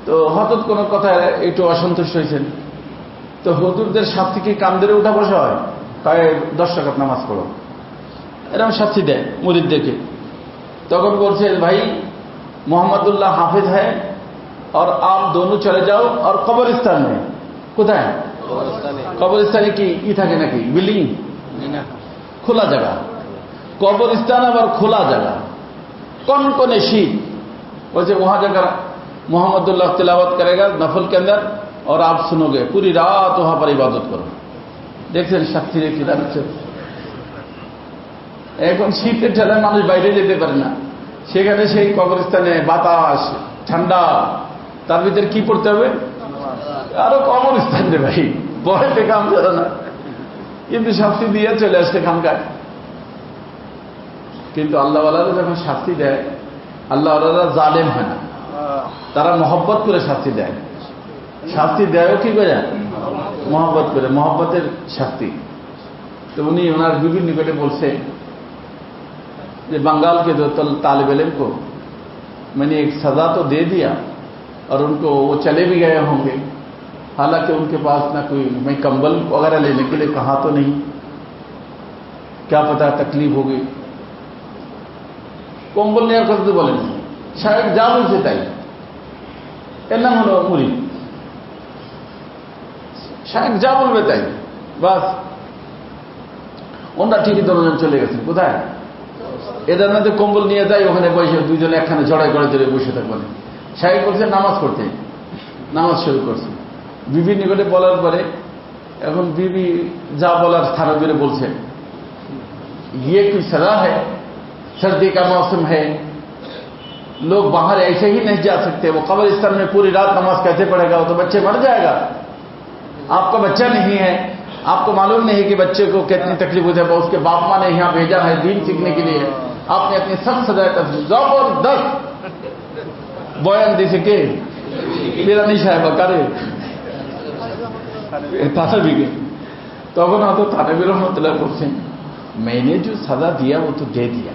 তো হঠাৎ কোনো কথা একটু অসন্তুষ্ট হয়েছেন, তো হুজুরদের শাস্তি কি কান ধরে উঠা বসা হয়, তাই 10 রাকাত নামাজ পড়ো, এরকম শাস্তি দেয় মুরিদদেরকে। তখন বলছে ভাই মোহাম্মদুল্লাহ হাফিজ হ্যাঁ और आप दोनों चले जाओ और कब्रिस्तान में। কোথায়? কবরস্থানে কি থাকে নাকি বিল্ডিং? খোলা জায়গা। কবরস্থান আবার খোলা জায়গা, कौन शीत। वैसे वहां जाकर मोहम्मदुल्लाह तिलावत करेगा नफल के अंदर और आप सुनोगे, पूरी रात वहां पर इबादत करो। দেখছেন শাস্তি রেখে দাঁড়াচ্ছে। এখন শীতের ঠেলায় মানুষ বাইরে যেতে পারে না, সেখানে সেই কবরস্থানে বাতাস ঠান্ডা, তার ভিতরে কি পড়তে হবে? আরো কবরস্থান রে ভাই, বয়তে কাম করে না, কিন্তু শাস্তি দিয়ে চলে আসছে খানকায়। কিন্তু আল্লাহওয়ালারা যখন শাস্তি দেয়, আল্লাহওয়ালারা জালেম হয় না, তারা মহব্বত করে শাস্তি দেয়। শাস্তি দেয়ও কি করে? মহব্বত করে, মহব্বতের শাস্তি। তো উনি ওনার বিবির নিকটে বলছে যে बंगाल के दो तालिब इल्म को मैंने एक सजा तो दे दिया और उनको वो चले भी गए होंगे, हालांकि उनके पास ना कोई मैं कंबल वगैरह लेने के लिए कहा तो नहीं, क्या पता तकलीफ होगी। কম্বল নেওয়ার কথা তো বলেন, সাহেব যা বলছে তাই। এর নাম হলো মুরিদ। সাহেব যা বলবে তাই, বাস। ওনারা ঠিকই দরজন চলে গেছেন কোথায়? এদের মধ্যে কম্বল নিয়ে যায়, ওখানে বসে দুইজনে একখানে জড়াই করে ধরে বসে থাকবেন। সাহেব করছে নামাজ পড়তে, নামাজ শুরু করছে। বিবির নিকটে বলার পরে এখন বিবি যা বলার থানবীরে বলছে, ये कोई सजा है, सर्दी का मौसम है, लोग बाहर ऐसे ही नहीं जा सकते, वो कब्रिस्तान में पूरी रात नमाज कैसे पढ़ेगा, वो तो बच्चे मर जाएगा। आपका बच्चा नहीं है, आपको मालूम नहीं कि बच्चे को कितनी तकलीफ होती है, उसके बाप माँ ने यहाँ भेजा है दीन सीखने के लिए, आपने अपनी सख्त सजाए जबरदस्त बयान दी से के मेरा नहीं साहेब करे थानवी के। তখন হয়তো থানবী রহমতুল্লাহ বলছেন, मैंने जो सजा दिया वो तो दे दिया,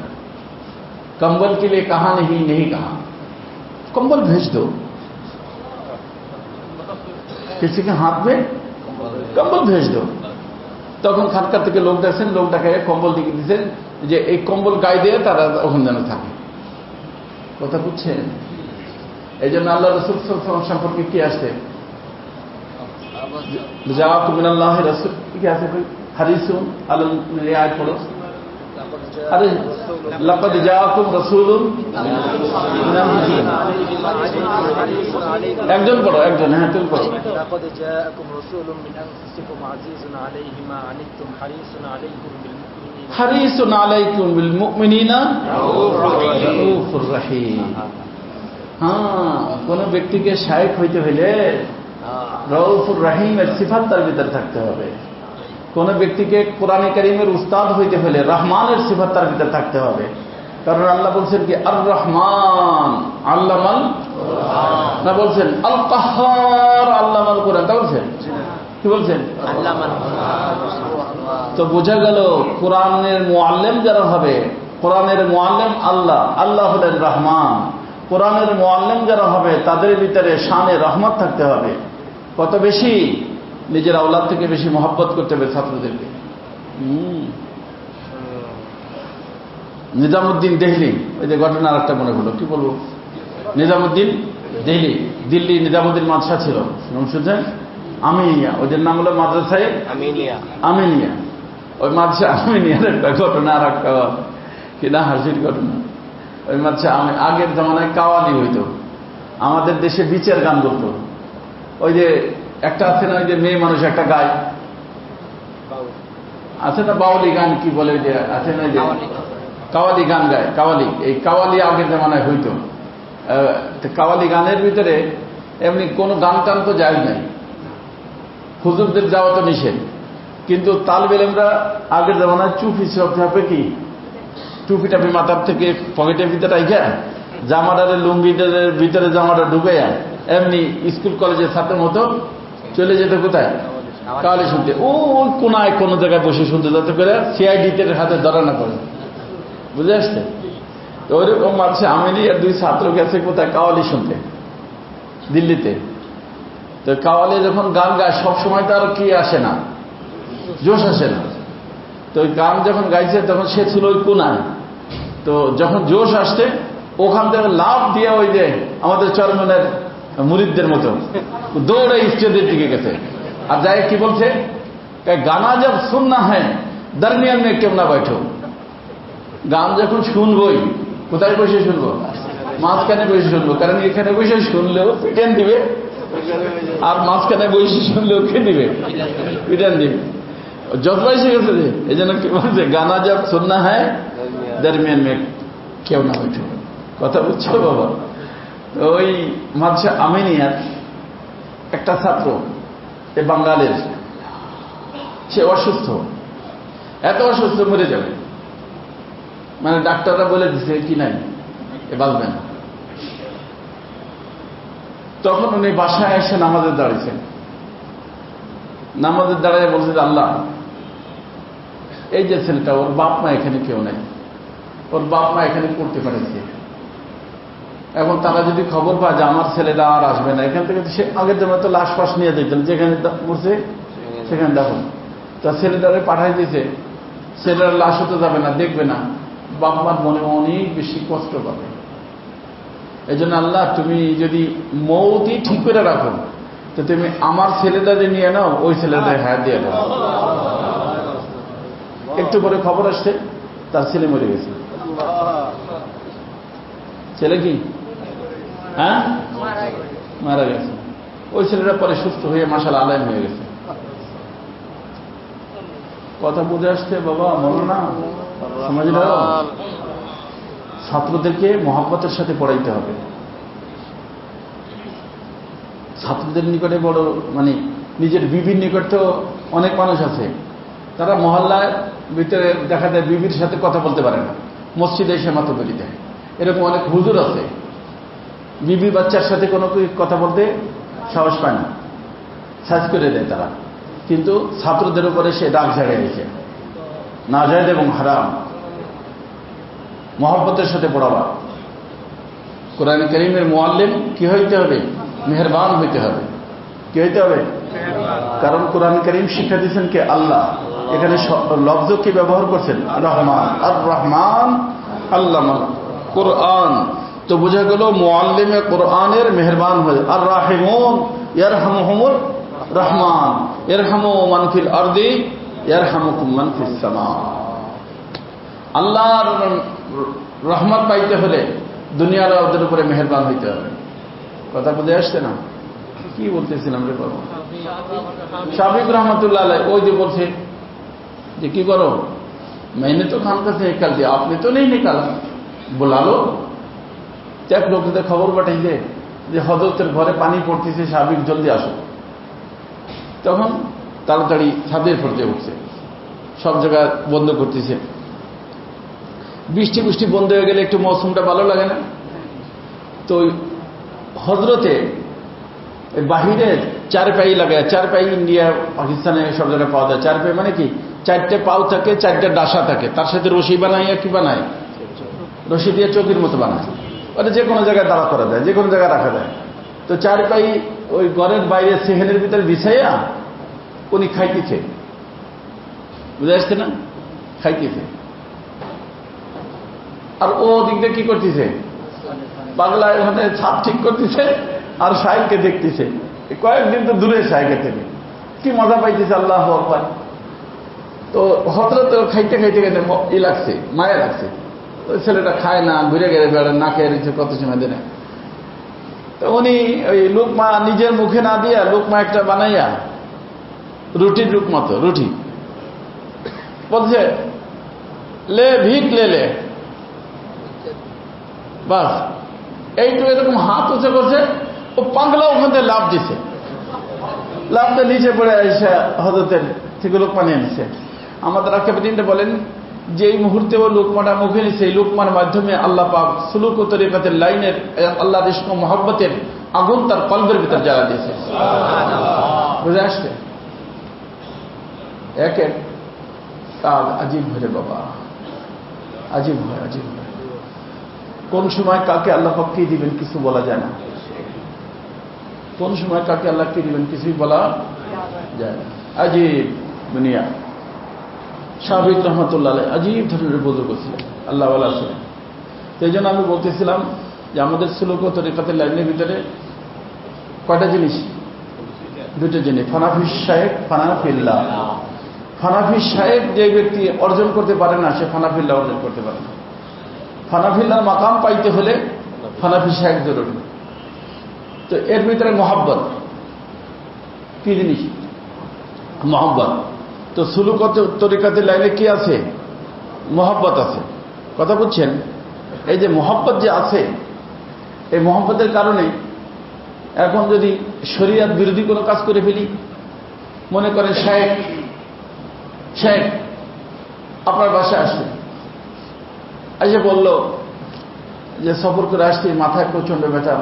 कंबल के लिए कहा नहीं कहा, कंबल भेज दो, किसी के हाथ में कंबल भेज दो। তখন খানকার থেকে লোক দেখছেন, লোক ডাকে কম্বল দিকে দিচ্ছেন যে এই কম্বল গায়ে দিয়ে তারা ওখানে যেন থাকে। কথা বুঝছেন? এই জন্য আল্লাহ রাসূল সাল্লাল্লাহু আলাইহি সম্পর্কে কি আসছে? জাআকুম মিনাল্লাহি রাসূল কি আছে? হাদিসুন আলাল রিয়াত পড়ো, আরে লাকাদ জাআকুম রাসূলুন একজন পড়ো, একজন। হ্যাঁ তুমি পড়ো। লাকাদ জাআকুম রাসূলুন মিন আনফুসিকুম আজিজুন আলাইহি মা আনিতুম হারিসুন আলাইকুম বিল মুমিনিনা রাউফুর রহিম। হ্যাঁ, কোন ব্যক্তিকে শায়েখ হইতে হইলে রাউফুর রহিমের সিফাত তার ভিতরে থাকতে হবে। কোন ব্যক্তিকে কোরআনে কারীমের উস্তাদ হইতে হলে রহমানের সিফাত তার ভিতরে থাকতে হবে। কারণ আল্লাহ বলছেন কি আর রহমান আল্লামাল কোরআন, না বলছেন আল কাহ্হার আল্লামাল কোরআন, তা বলছেন কি বলছেন? আল্লামাল কোরআন। তো বোঝা গেল কোরআনের মুআল্লিম যারা হবে, কোরআনের মুআল্লিম আল্লাহ, আল্লাহ হলেন রহমান। কোরআনের মুআল্লিম যারা হবে তাদের ভিতরে শানে রহমত থাকতে হবে। কত বেশি? নিজের আওলাদ থেকে বেশি মহব্বত করতে হবে ছাত্রদেরকে। নিজামুদ্দিন দেহলি, ওই যে ঘটনা আর একটা মনে হলো, কি বলবো, নিজামুদ্দিন দেহলি, দিল্লি নিজামুদ্দিন মাদ্রাসা ছিল, শুনছেন? আমিনিয়া, ওদের নাম হলো মাদ্রাসায় আমিনিয়া। ওই মাদ্রাসা আমিনিয়ার একটা ঘটনা আর একটা কিনা হাসির ঘটনা। ওই মাদ্রাসা আগের জমানায় কাওয়ালি হইতো, আমাদের দেশে বিচার গান বলতো। ওই যে একটা আছে না, ওই যে মেয়ে মানুষ একটা গায়, আছে না বাউলি গান কি বলে, যে আছে না যে কাওয়ালি গান গায়, কাওয়ালি। এই কাওয়ালি আগের জমানায় হইতো। কাওয়ালি গানের ভিতরে এমনি কোনো গান টান তো যায় নাই, হুজুরদের যাওয়া তো নিষেধ, কিন্তু তালবে ইলমরা আগের জামানায় চুপি সব কি টুপি মাথার থেকে পকেটের ভিতরে রাখা জামাটার লুঙ্গিদের ভিতরে জামাটা ঢুকাইয়া এমনি স্কুল কলেজের ছাত্রের মতো চলে যেত কোথায়? কাওয়ালি শুনতে। ওই কোনায় কোনো জায়গায় বসে শুনতে, যাতে করে সিআইডিতে হাতে ধরা না পড়ে। বুঝে আসছে? তো ওইরকম মাঝে আমিনি আর দুই ছাত্র গেছে কোথায়? কাওয়ালি শুনতে, দিল্লিতে। তো কাওয়ালি যখন গান গায় সবসময় তার কি আসে না, জোশ আসে না। তো ওই গান যখন গাইছে তখন সে ছিল ওই কোনায়। তো যখন জোশ আসছে ওখান থেকে লাভ দিয়ে ওই যে আমাদের চরমনের মুরিদদের মতো দৌড়ে স্টেজের দিকে গেছে। আর যাই কি বলছে, গানা জব শুননা হ্যাঁ দরমিয়ান মে কেউ না बैठो। গান যখন শুনবই কোথায় বসে শুনবো? মাঝখানে বসে শুনবো, কারণ এখানে বসে শুনলেও পিটেন দিবে, আর মাঝখানে বসে শুনলেও কে দিবে? পিটেন দিবে। যত এসে গেছে যে এই জন্য কি বলছে, গানা জব শুননা হ্যাঁ দরমিয়ান মে কেউ না बैठो। কথা বুঝছো বাবা? ওই মাঝে আমিনিয়ার একটা ছাত্র এ বাঙালির, সে অসুস্থ, এত অসুস্থ মরে যাবে, মানে ডাক্তাররা বলে দিছে কি নাই, এ বাঁচবে না। তখন উনি বাসায় এসে নামাজের দাঁড়িয়েছেন। নামাজের দাঁড়িয়ে বলছে যে আল্লাহ, এই যে ছেলেটা, ওর বাপ মা এখানে কেউ নাই, ওর বাপ মা এখানে পড়তে পারেছে, এখন তারা যদি খবর পায় যে আমার ছেলেটা আর আসবে না এখান থেকে, সে আগের জন্য তো লাশ ফাঁস নিয়ে দিতেন, যেখানে পড়ছে সেখানে দেখুন। তা ছেলেটারে পাঠাই দিয়েছে, ছেলেটার লাশও তো যাবে না, দেখবে না, বাপ মার মনে অনেক বেশি কষ্ট পাবে। এই জন্য আল্লাহ, তুমি যদি মৌতই ঠিক করে রাখো তো তুমি আমার ছেলেটারে নিয়ে নাও, ওই ছেলেটারে হায়াত দিয়ে দাও। একটু পরে খবর আসছে তার ছেলে মরে গেছে। ছেলে কি হ্যাঁ মারা গেছে। ওই ছেলেটা পরে সুস্থ হয়ে মাশাআল্লাহ আলেম হয়ে গেছে। কথা বুঝে আসছে বাবা? মনে না সমাজ, ছাত্রদেরকে মহব্বতের সাথে পড়াইতে হবে। ছাত্রদের নিকটে বড়, মানে নিজের বিবির নিকট তো অনেক মানুষ আছে, তারা মহল্লার ভিতরে দেখা যায় বিবির সাথে কথা বলতে পারে না, মসজিদে এসে মাথা বেরিয়ে দেয়। এরকম অনেক হুজুর আছে, বিবি বাচ্চার সাথে কোনো কথা বলতে সাহস পায় না, সাজ করে দেয় তারা। কিন্তু ছাত্রদের উপরে সে দাগ ঝাড়িয়ে দিয়েছে, নাজায়েজ এবং হারাম। মহব্বতের সাথে পড়াবা। কোরআন কারীমের মুআল্লিম কি হইতে হবে? মেহেরবান হইতে হবে। কি হইতে হবে? কারণ কোরআন কারীম শিক্ষা দিয়েছেন কে? আল্লাহ। এখানে লফজ কি ব্যবহার করছেন? রহমান। আর রহমান আল্লামা কোরআন। তো বোঝা গেল মুআল্লিমে কোরআনের মেহেরবান হয়ে। আর রাহিমুন ইয়ারহামুহুমুর রহমান, ইরহামু মান ফিল আরদি ইয়ারহামুকুম মান ফিস সামা। আল্লাহর রহমত পাইতে হলে দুনিয়ার ওদের উপরে মেহেরবান হইতে হবে। কথা বুঝে আসছে না? কি বলতেছিলাম রে বাবা? শাফিক রহমতুল্লাহ আলাইহ ওই যে বলছে যে কি করো, मैंने तो खान का से निकाल दिया, आपने तो नहीं निकाला, बुला लो। এক লোকদের খবর পাঠাইছে যে হযরতের ঘরে পানি পড়তেছে, শাফিক জলদি আসো। তখন তাড়াতাড়ি ছাদের পর্যায়ে উঠছে, সব জায়গা বন্ধ করতেছে। বৃষ্টি বৃষ্টি বন্ধ হয়ে গেলে একটু মৌসুমটা ভালো লাগে না? তো হজরতে বাহিরে চারপাই লাগায়, চারপাই ইন্ডিয়া পাকিস্তানে সব জায়গায় পাওয়া যায়। চারপাই মানে কি? চারটে পাও থাকে, চারটে ডাসা থাকে, তার সাথে রশি বানায়। কি বানায়? রশি দিয়ে চৌকির মতো বানায়। ওটা যে কোনো জায়গায় দাঁড়া করা যায়, যে কোনো জায়গায় রাখা যায়। তো চারপাই ওই ঘরের বাইরে সেখানের ভিতরে বিছাইয়া উনি খাইতেছে। বুঝে আসছে না? খাইতেছে। আর ও দিক দিয়ে কি করতেছে? পাগলা ওখানে ছাদ ঠিক করতেছে আর সাহেবকে দেখতেছে। কয়েকদিন তো দূরে সাহেবের থেকে কি মজা পাইতেছে, আল্লাহু আকবার। তো হযরত খাইতে খাইতে খাইতে ই লাগছে, মায়া লাগছে। তো ছেলেটা খায় না, ঘুরে গেলে বেড়ে না খেয়ে রয়েছে কত সময় দিনে। তো উনি ওই লোকমা নিজের মুখে না দিয়া লোকমা একটা বানাইয়া রুটির রূপ মতো রুটি বলছে, লে ভিক লে বাস। এইটু এরকম হাত উঁচে করছে, ও পাগলা ওখান থেকে লাভ দিছে। লাফটা নিচে পড়ে এসে হযরতের থেকে লোকমা নিয়ে নিচ্ছে। আমাদের আকিবুদ্দিনটা বলেন যে এই মুহূর্তে ও লোকমাটা মুখে নিচ্ছে, এই লোকমার মাধ্যমে আল্লাহ পাক সুলুক ও তরিকাতের লাইনের আল্লাহর ইশক ও মহব্বতের আগুন তার কলবের ভিতর জ্বালা দিয়েছে। বুঝে আসছে? এক এক কাজ আজীব হয় রে বাবা, আজীব হয়, আজীব হয়। কোন সময় কাকে আল্লাহ পাক কি দিবেন কিছু বলা যায় না। কোন সময় কাকে আল্লাহ কি দিবেন কিছুই বলা যায় না। আজীব দুনিয়া। সাবিক রহমতুল্লাহ আলাইহি আজীব ধরনের বুজুর্গ ছিলেন, আল্লাহ ওয়ালা ছিলেন। সেই জন্য আমি বলতেছিলাম যে আমাদের সুলুক ও তরিকাতের লাইনের ভিতরে কয়টা জিনিস? দুটো জিনিস, ফানাফি শায়েখ, ফানাফিল্লাহ। ফানাফি শায়েখ যে ব্যক্তি অর্জন করতে পারে না, সে ফানাফিল্লাহ অর্জন করতে পারে না। ফানাফিল্লাহর মাকাম পাইতে হলে ফানাফি শায়েখ জরুরি। তো এর ভিতরে মহব্বত কি জিনিস? মহব্বত। তো সুলুক ও তরিকাতের লাইনে কি আছে? মহব্বত আছে। কথা বুঝছেন? এই যে মহব্বত যে আছে, এই মহব্বতের কারণে এখন যদি শরিয়াত বিরোধী কোনো কাজ করে ফেলি, মনে করেন শায়েখ আপনার বাসায় আসছে, এসে বলল যে সফর করে আসছি, মাথায় প্রচন্ড ব্যথা,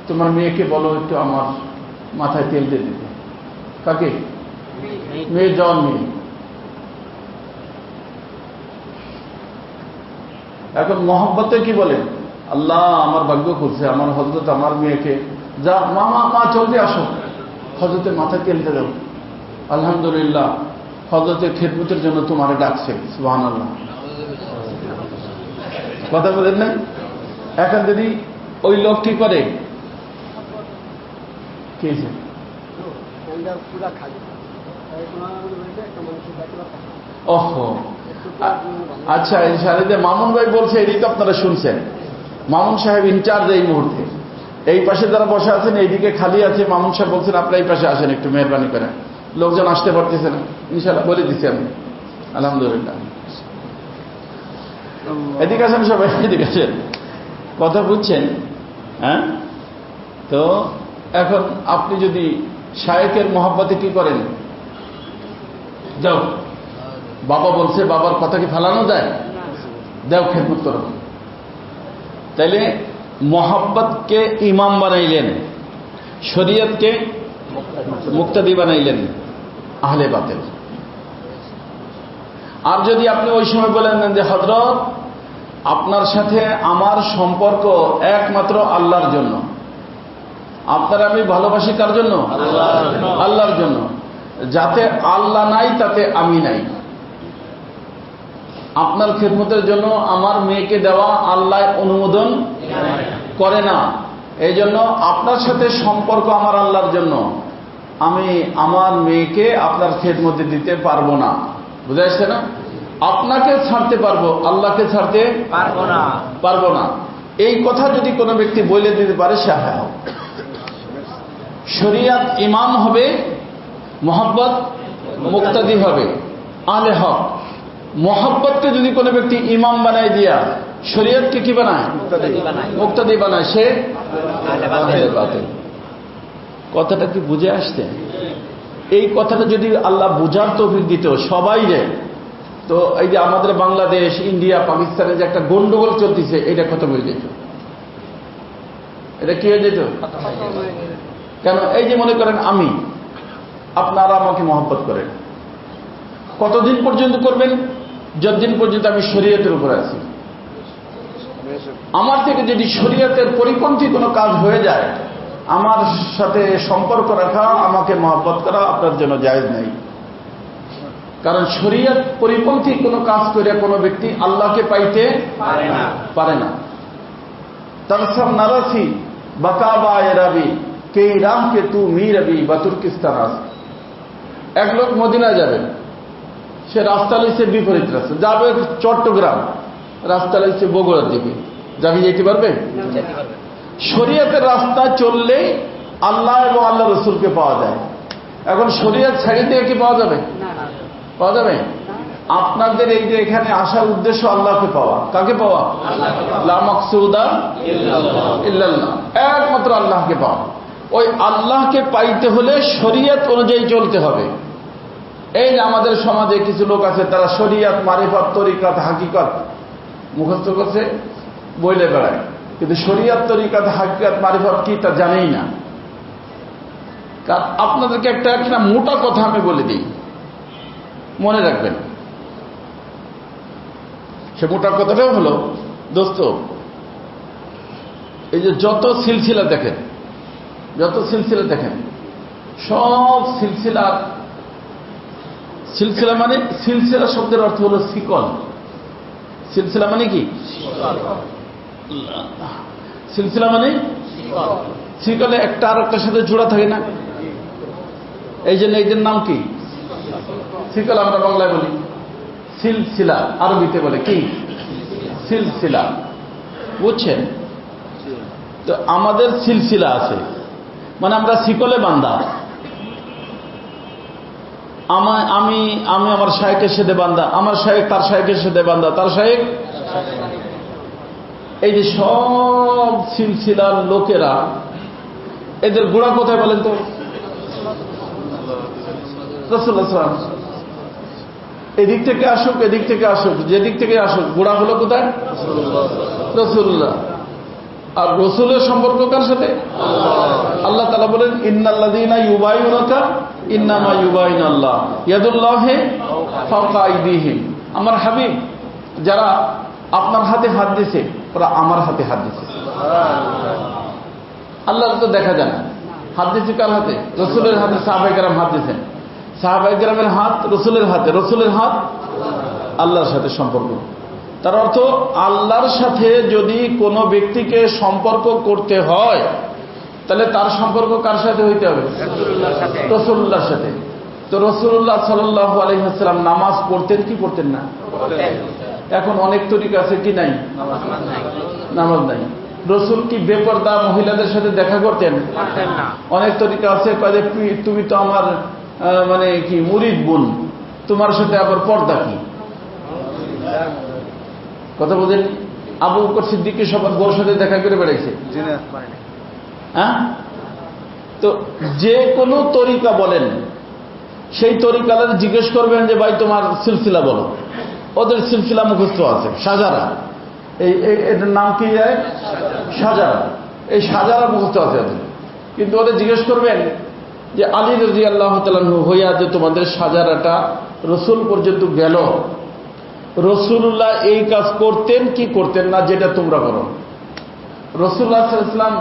তোমার মেয়েকে বলো একটু আমার মাথায় তেল দিয়ে দিতে। কাকে? মেয়ে, জন মেয়ে। এখন মহব্বতে কি বলে, আল্লাহ আমার ভাগ্য করছে, আমার হযরত আমার মেয়েকে যা মা চলতে আসো, হযরতের মাথায় তেলতে দাও। আলহামদুলিল্লাহ, হযরতের খেদমতের জন্য তোমারে ডাকছে। সুবহানাল্লাহ। কথা বলেন না? এখন যদি ওই লোক কি করে, কি ওহো, আচ্ছা, এই সারিতে মামুন ভাই বলছে, এটাই তো আপনারা শুনছেন। মামুন সাহেব ইনচার্জ এই মুহূর্তে। এই পাশে যারা বসে আছেন, এইদিকে খালি আছে। মামুন সাহেব বলছেন আপনারা এই পাশে আসেন, একটু মেহরবানি করে। লোকজন আসতে পারতেছে না, ইনশাআল্লাহ বলে দিচ্ছি আমি। আলহামদুলিল্লাহ। এদিকে আসেন সবাই, এদিকে আসেন। কথা বুঝছেন? হ্যাঁ। তো এখন আপনি যদি শায়েখের মহব্বতে কি করেন, যাও বাবা বলছে, বাবার কথা কি ফেলানো যায়? দাও, খেদমত করো। তাইলে মহব্বতকে ইমাম বানাইলেন, শরীয়তকে মুক্তাদি বানাইলেন আহলে বাতিল। আর যদি আপনি ওই সময় বলেন যে হযরত আপনার সাথে আমার সম্পর্ক একমাত্র আল্লাহর জন্য, আপনার আমি ভালোবাসি কার জন্য? আল্লাহর জন্য। যাতে আল্লাহ নাই তাতে আমি নাই। আপনার খেদমতের জন্য আমার মেয়েকে দেওয়া আল্লাহ অনুমোদন করে না। এই জন্য আপনার সাথে সম্পর্ক আমার আল্লাহর জন্য, আমি আমার মেয়েকে আপনার খেদমতে দিতে পারবো না। বুঝা যাচ্ছে না? আপনাকে ছাড়তে পারবো, আল্লাহকে ছাড়তে পারবো না। এই কথা যদি কোনো ব্যক্তি বলে দিতে পারে, সে হ্যাঁ, শরিয়াত ইমাম হবে, মহব্বত মুক্তাদি হবে, আহলে হক। মহব্বতকে যদি কোনো ব্যক্তি ইমাম বানায় দিয়া শরিয়তকে কি বানায়? মুক্তাদি বানায়, সে আহলে বাতিল। কথাটা কি বুঝে আসছে? এই কথাটা যদি আল্লাহ বুঝার তৌফিক দিত সবাই রে, তো এই যে আমাদের বাংলাদেশ, ইন্ডিয়া, পাকিস্তানে যে একটা গন্ডগোল চলতেছে, এটা খতম হয়ে যেত। এটা কি হয়ে যেত? কেন? এই যে মনে করেন আমি, আপনারা আমাকে মহব্বত করেন, কতদিন পর্যন্ত করবেন? যতদিন পর্যন্ত আমি শরীয়তের উপর আছি। আমার থেকে যদি শরীয়তের পরিপন্থী কোনো কাজ হয়ে যায়, আমার সাথে সম্পর্ক রাখা, আমাকে মহব্বত করা আপনার জন্য জায়েজ নেই। কারণ শরীয়ত পরিপন্থী কোনো কাজ করে কোনো ব্যক্তি আল্লাহকে পাইতে পারে না। তরসম নারাসি বাকাবা এরাবি কে রাম কে তু মি রবি বা তুর্কিস্তান আস। এক লোক মদিনা যাবে, সে রাস্তা লইছে বিপরীত রাস্তা, যাবে চট্টগ্রাম, রাস্তা লইছে বগুড়ার দিকে, যাকে যেতে পারবে? শরীয়তের রাস্তা চললেই আল্লাহ এবং আল্লাহ রসুলকে পাওয়া যায়। এখন শরীয়ত ছেড়ে দিয়ে কি পাওয়া যাবে? পাওয়া যাবে? আপনাদের এই যে এখানে আসার উদ্দেশ্য আল্লাহকে পাওয়া। কাকে পাওয়া? লা মাকসুদা ইল্লাল্লাহ, একমাত্র আল্লাহকে পাওয়া। ওই আল্লাহকে পাইতে হলে শরীয়ত অনুযায়ী চলতে হবে। এই যে আমাদের সমাজে কিছু লোক আছে, তারা শরীয়ত, মারিফত, তরিকাত, হাকিকত মুখস্থ করছে, বইলে বেড়ায়, কিন্তু শরীয়ত, তরিকাত, হাকিকত, মারিফত কি তা জানেই না। আপনাদেরকে একটা মোটা কথা আমি বলে দিই, মনে রাখবেন। সে মোটা কথাটাও হলো, দোস্ত, এই যে যত সিলসিলা দেখেন, সব সিলসিলা মানে, সিলসিলা শব্দের অর্থ হলো শিকল। সিলসিলা মানে কি? সিলসিলা মানে শিকলে একটা আর একটার সাথে জোড়া থাকে না, এই জন্য এইটার নাম কি? শিকল। আমরা বাংলায় বলি সিলসিলা, আরবিতে বলে কি? সিলসিলা। বুঝছেন? তো আমাদের সিলসিলা আছে, মানে আমরা শিকলে বান্ধা। আমি আমার শায়েখের সাথে বান্ধা, আমার শায়েখ তার শায়েখের সাথে বান্ধা, তার শায়েখ। এই যে সব সিলসিলার লোকেরা, এদের গোড়া কোথায় বলেন তো? রাসূলুল্লাহ সাল্লাল্লাহু আলাইহি ওয়াসাল্লাম। এদিক থেকে আসুক, এদিক থেকে আসুক, যেদিক থেকে আসুক, গোড়া হলো কোথায়? রাসূলুল্লাহ। আর রাসূলের সম্পর্ক কার সাথে? আল্লাহ তাআলা বলেন, ইন্নাল্লাযীনা ইউবাইউনাকা ইন্নামা ইউবাইনুল্লাহ ইয়াদুল্লাহি ফাওকা আইদিহিম। আমার হাবিব, যারা আপনার হাতে হাত দিছে, ওরা আমার হাতে হাত দিছে। আল্লাহর তো দেখা যায় না, হাত দিছে কার হাতে? রাসূলের হাতে। সাহাবায়ে কেরাম হাত দিয়েছেন, সাহাবায়ে কেরামের হাত রাসূলের হাতে, রাসূলের হাত আল্লাহর সাথে সম্পর্ক। তার অর্থ, আল্লাহর সাথে যদি কোনো ব্যক্তিকে সম্পর্ক করতে হয়, তাহলে তার সম্পর্ক কার সাথে হইতে হবে? রাসূলুল্লাহর সাথে। তো রাসূলুল্লাহ সাল্লাল্লাহু আলাইহি ওয়াসাল্লাম নামাজ পড়তেন কি পড়তেন না? এখন অনেক তরিকা আছে কি নাই? নামাজ নাই। রাসূল কি বেপরদা মহিলাদের সাথে দেখা করতেন? অনেক তরিকা আছে, কয়ে তুমি তো আমার মানে কি মুরিদ বোন, তোমার সাথে আবার পর্দা কি? কথা বলেন। আবু বকর সিদ্দিককে সবার বউর সাথে দেখা করে বেড়াইছে। হ্যাঁ? তো যে কোনো তরিকা বলেন, সেই তরিকাদের জিজ্ঞেস করবেন যে ভাই তোমার সিলসিলা বলো। ওদের সিলসিলা মুখস্থ আছে, সাজারা। এটার নাম কি যায়? সাজারা। এই সাজারা মুখস্থ আছে ওদের। কিন্তু ওদের জিজ্ঞেস করবেন যে আলী রাদিয়াল্লাহু তাআলা আনহু হইয়া যে তোমাদের সাজারাটা রাসূল পর্যন্ত গেল, রাসূলুল্লাহ এই কাজ করতেন কি করতেন না, যেটা তোমরা করো? রাসূলুল্লাহ সাল্লাল্লাহু আলাইহি ওয়াসাল্লাম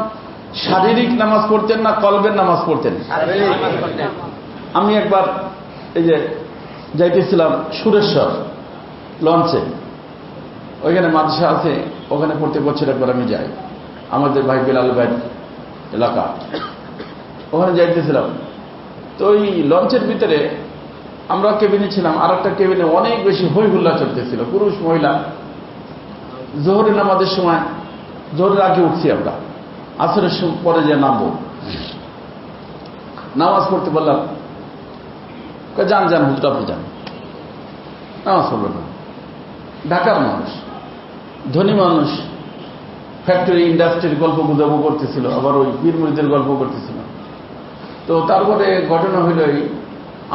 শারীরিক নামাজ পড়তেন না কলবের নামাজ পড়তেন? আমি একবার এই যে যাইতেছিলাম সুরেশ্বর লঞ্চে, ওইখানে মাদ্রাসা আছে, ওখানে পড়তে বছর একবার আমি যাই, আমাদের ভাই বেলাল ভাই এলাকা, ওখানে যাইতেছিলাম। তো ওই লঞ্চের ভিতরে আমরা কেবিনে ছিলাম, আর একটা কেবিনে অনেক বেশি হই হুল্লা চলতেছিল, পুরুষ মহিলা। জোহরের নামাজের সময়, জোহরের আগে উঠছি আমরা, আসরের পরে যে নামবো, নামাজ পড়তে বললাম, যান যান হুজুর আপনি যান, নামাজ পড়ল না। ঢাকার মানুষ, ধনী মানুষ, ফ্যাক্টরি ইন্ডাস্ট্রির গল্প গুজব করতেছিল, আবার ওই পীর মুরিদের গল্প করতেছিল। তো তারপরে ঘটনা হইল, এই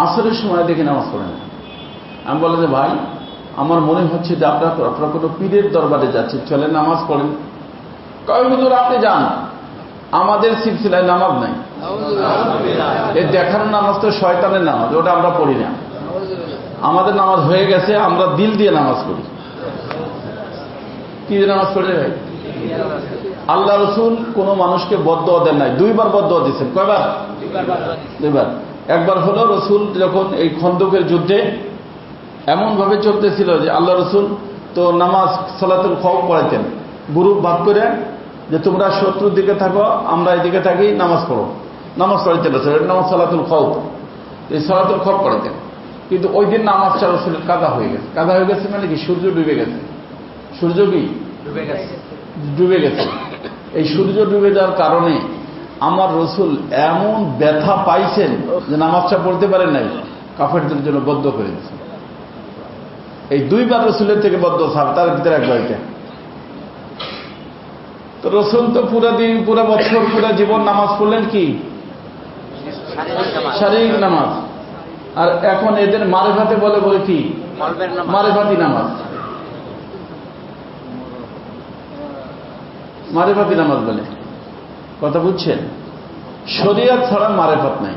আসরের সময় দেখে নামাজ পড়ে না। আমি বললাম যে ভাই, আমার মনে হচ্ছে যে আপনারা কোনো পীরের দরবারে যাচ্ছে, চলেন নামাজ পড়েন। কয় হুজুর আপনি যান, আমাদের সিলসিলায় নামাজ নাই। এই দেখানোর নামাজ তো শয়তানের নামাজ, ওটা আমরা পড়ি না। আমাদের নামাজ হয়ে গেছে, আমরা দিল দিয়ে নামাজ পড়ি। কি দিয়ে নামাজ পড়ে ভাই? আল্লাহ রসুল কোন মানুষকে বদদোয়া দেন নাই, দুইবার বদদোয়া দিচ্ছেন। কয়বার? দুইবার। একবার হলো রসুল যখন এই খন্দকের যুদ্ধে এমন ভাবে চলতেছিল যে আল্লাহ রসুল তো নামাজ সালাতুল খওফ পড়াইতেন, গ্রুপ ভাগ করে, যে তোমরা শত্রুর দিকে থাকো, আমরা এদিকে থাকি, নামাজ পড়ো। নামাজ পড়াইতেন রসুল, নামাজ সালাতুল খওফ। এই সালাতুল খওফ পড়াইতেন। কিন্তু ওই দিন নামাজটা রসুলের কাদা হয়ে গেছে। কাদা হয়ে গেছে মানে কি? সূর্য ডুবে গেছে। সূর্য কি ডুবে গেছে? এই সূর্য ডুবে যাওয়ার কারণে আমার রসুল এমন ব্যথা পাইছেন যে নামাজটা পড়তে পারেন নাই, কাফেরদের জন্য বদ্ধ করে দিয়েছে। এই দুইবার রসুলের থেকে বদ্ধ সাহেব, তার ভিতরে একবার এটা। তো রসুল তো পুরা দিন, পুরা বছর, পুরা জীবন নামাজ পড়লেন কি? শারীরিক নামাজ। আর এখন এদের মারেফাতে বলে বলে কি? মারেফাতি নামাজ। মারেফাতি নামাজ বলে। কথা বুঝছেন? শরিয়ত ছাড়া মারেফাত নাই।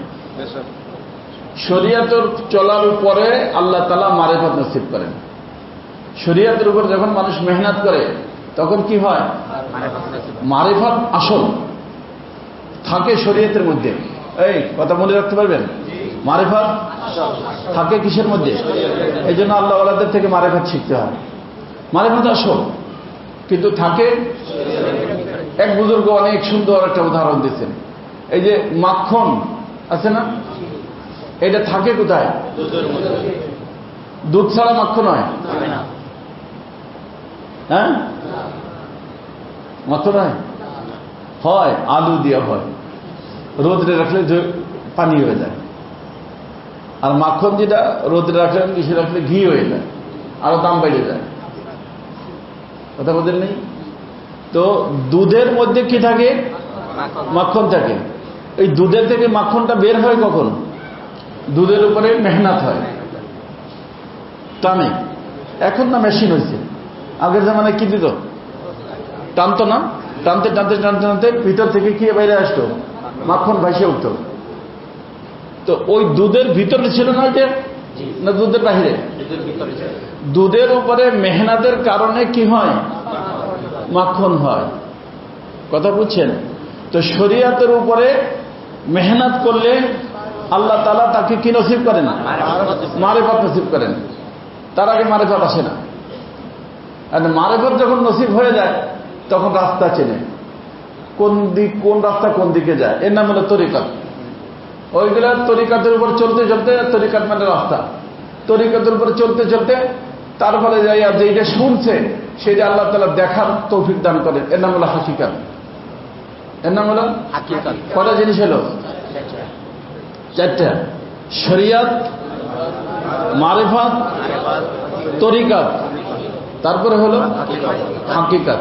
শরিয়তের চলার উপরে আল্লাহ তাআলা মারেফাত নসিব করেন। শরিয়তের উপর যখন মানুষ মেহনত করে তখন কি হয়? মারেফাত আসল থাকে শরিয়তের মধ্যে। এই কথা মনে রাখতে পারবেন, মারেফাত থাকে কিসের মধ্যে? এই জন্য আল্লাহ ওয়ালাদের থেকে মারেফাত শিখতে হয়। মারেফাত আসল কিন্তু থাকে। এক বুজুর্গ অনেক সুন্দর একটা উদাহরণ দিয়েছেন। এই যে মাখন আছে না, এটা থাকে কোথায়? দুধ ছাড়া মাখন হয়? হ্যাঁ, মাখন হয়? হয়, আলু দিয়ে হয়। রোদে রাখলে পানি হয়ে যায়। আর মাখন যেটা রোদে রাখলে, কিসে রাখলে ঘি হয়ে যায়, আরো দাম বেড়ে যায়। কথা বলতে নেই তো? দুধের মধ্যে কি থাকে? মাখন থাকে। এই দুধের থেকে মাখনটা বের হয় কখন? দুধের উপরে মেহনত হয়, টানে। এখন না মেশিন হয়েছে, আগের জামানায় কি দিত? টানতো না? টানতে টানতে টানতে টানতে ভিতর থেকে কি বাইরে আসতো? মাখন ভাসে উঠত। তো ওই দুধের ভিতরে ছিল না এটা, না দুধের বাহিরে? দুধের উপরে মেহনতের কারণে কি হয়? মাখন হয়। কথা বুঝছেন? তো শরিয়তের উপরে মেহনত করলে আল্লাহ তাআলা তাকে কি নসিব করেন? মারেফত নসিব করেন। তার আগে মারেফত আসে না। আর মারেফত যখন নসিব হয়ে যায় তখন রাস্তা চেনে, কোন রাস্তা কোন দিকে যায়। এর নাম হলো তরিকত। ওইগুলা তরিকতের উপর চলতে চলতে, তরিকত মানে রাস্তা, তরিকতের উপর চলতে চলতে তার ফলে যাই আর যেটা শুনছে সেটা আল্লাহ তাআলা দেখার তৌফিক দান করেন। এর নাম হলো হাকিকাত। এর নাম হলো হাকিকাত। কটা জিনিস হলো? চারটা: শরিয়ত, মারিফাত, তরিকাত, তারপরে হলো হাকিকাত।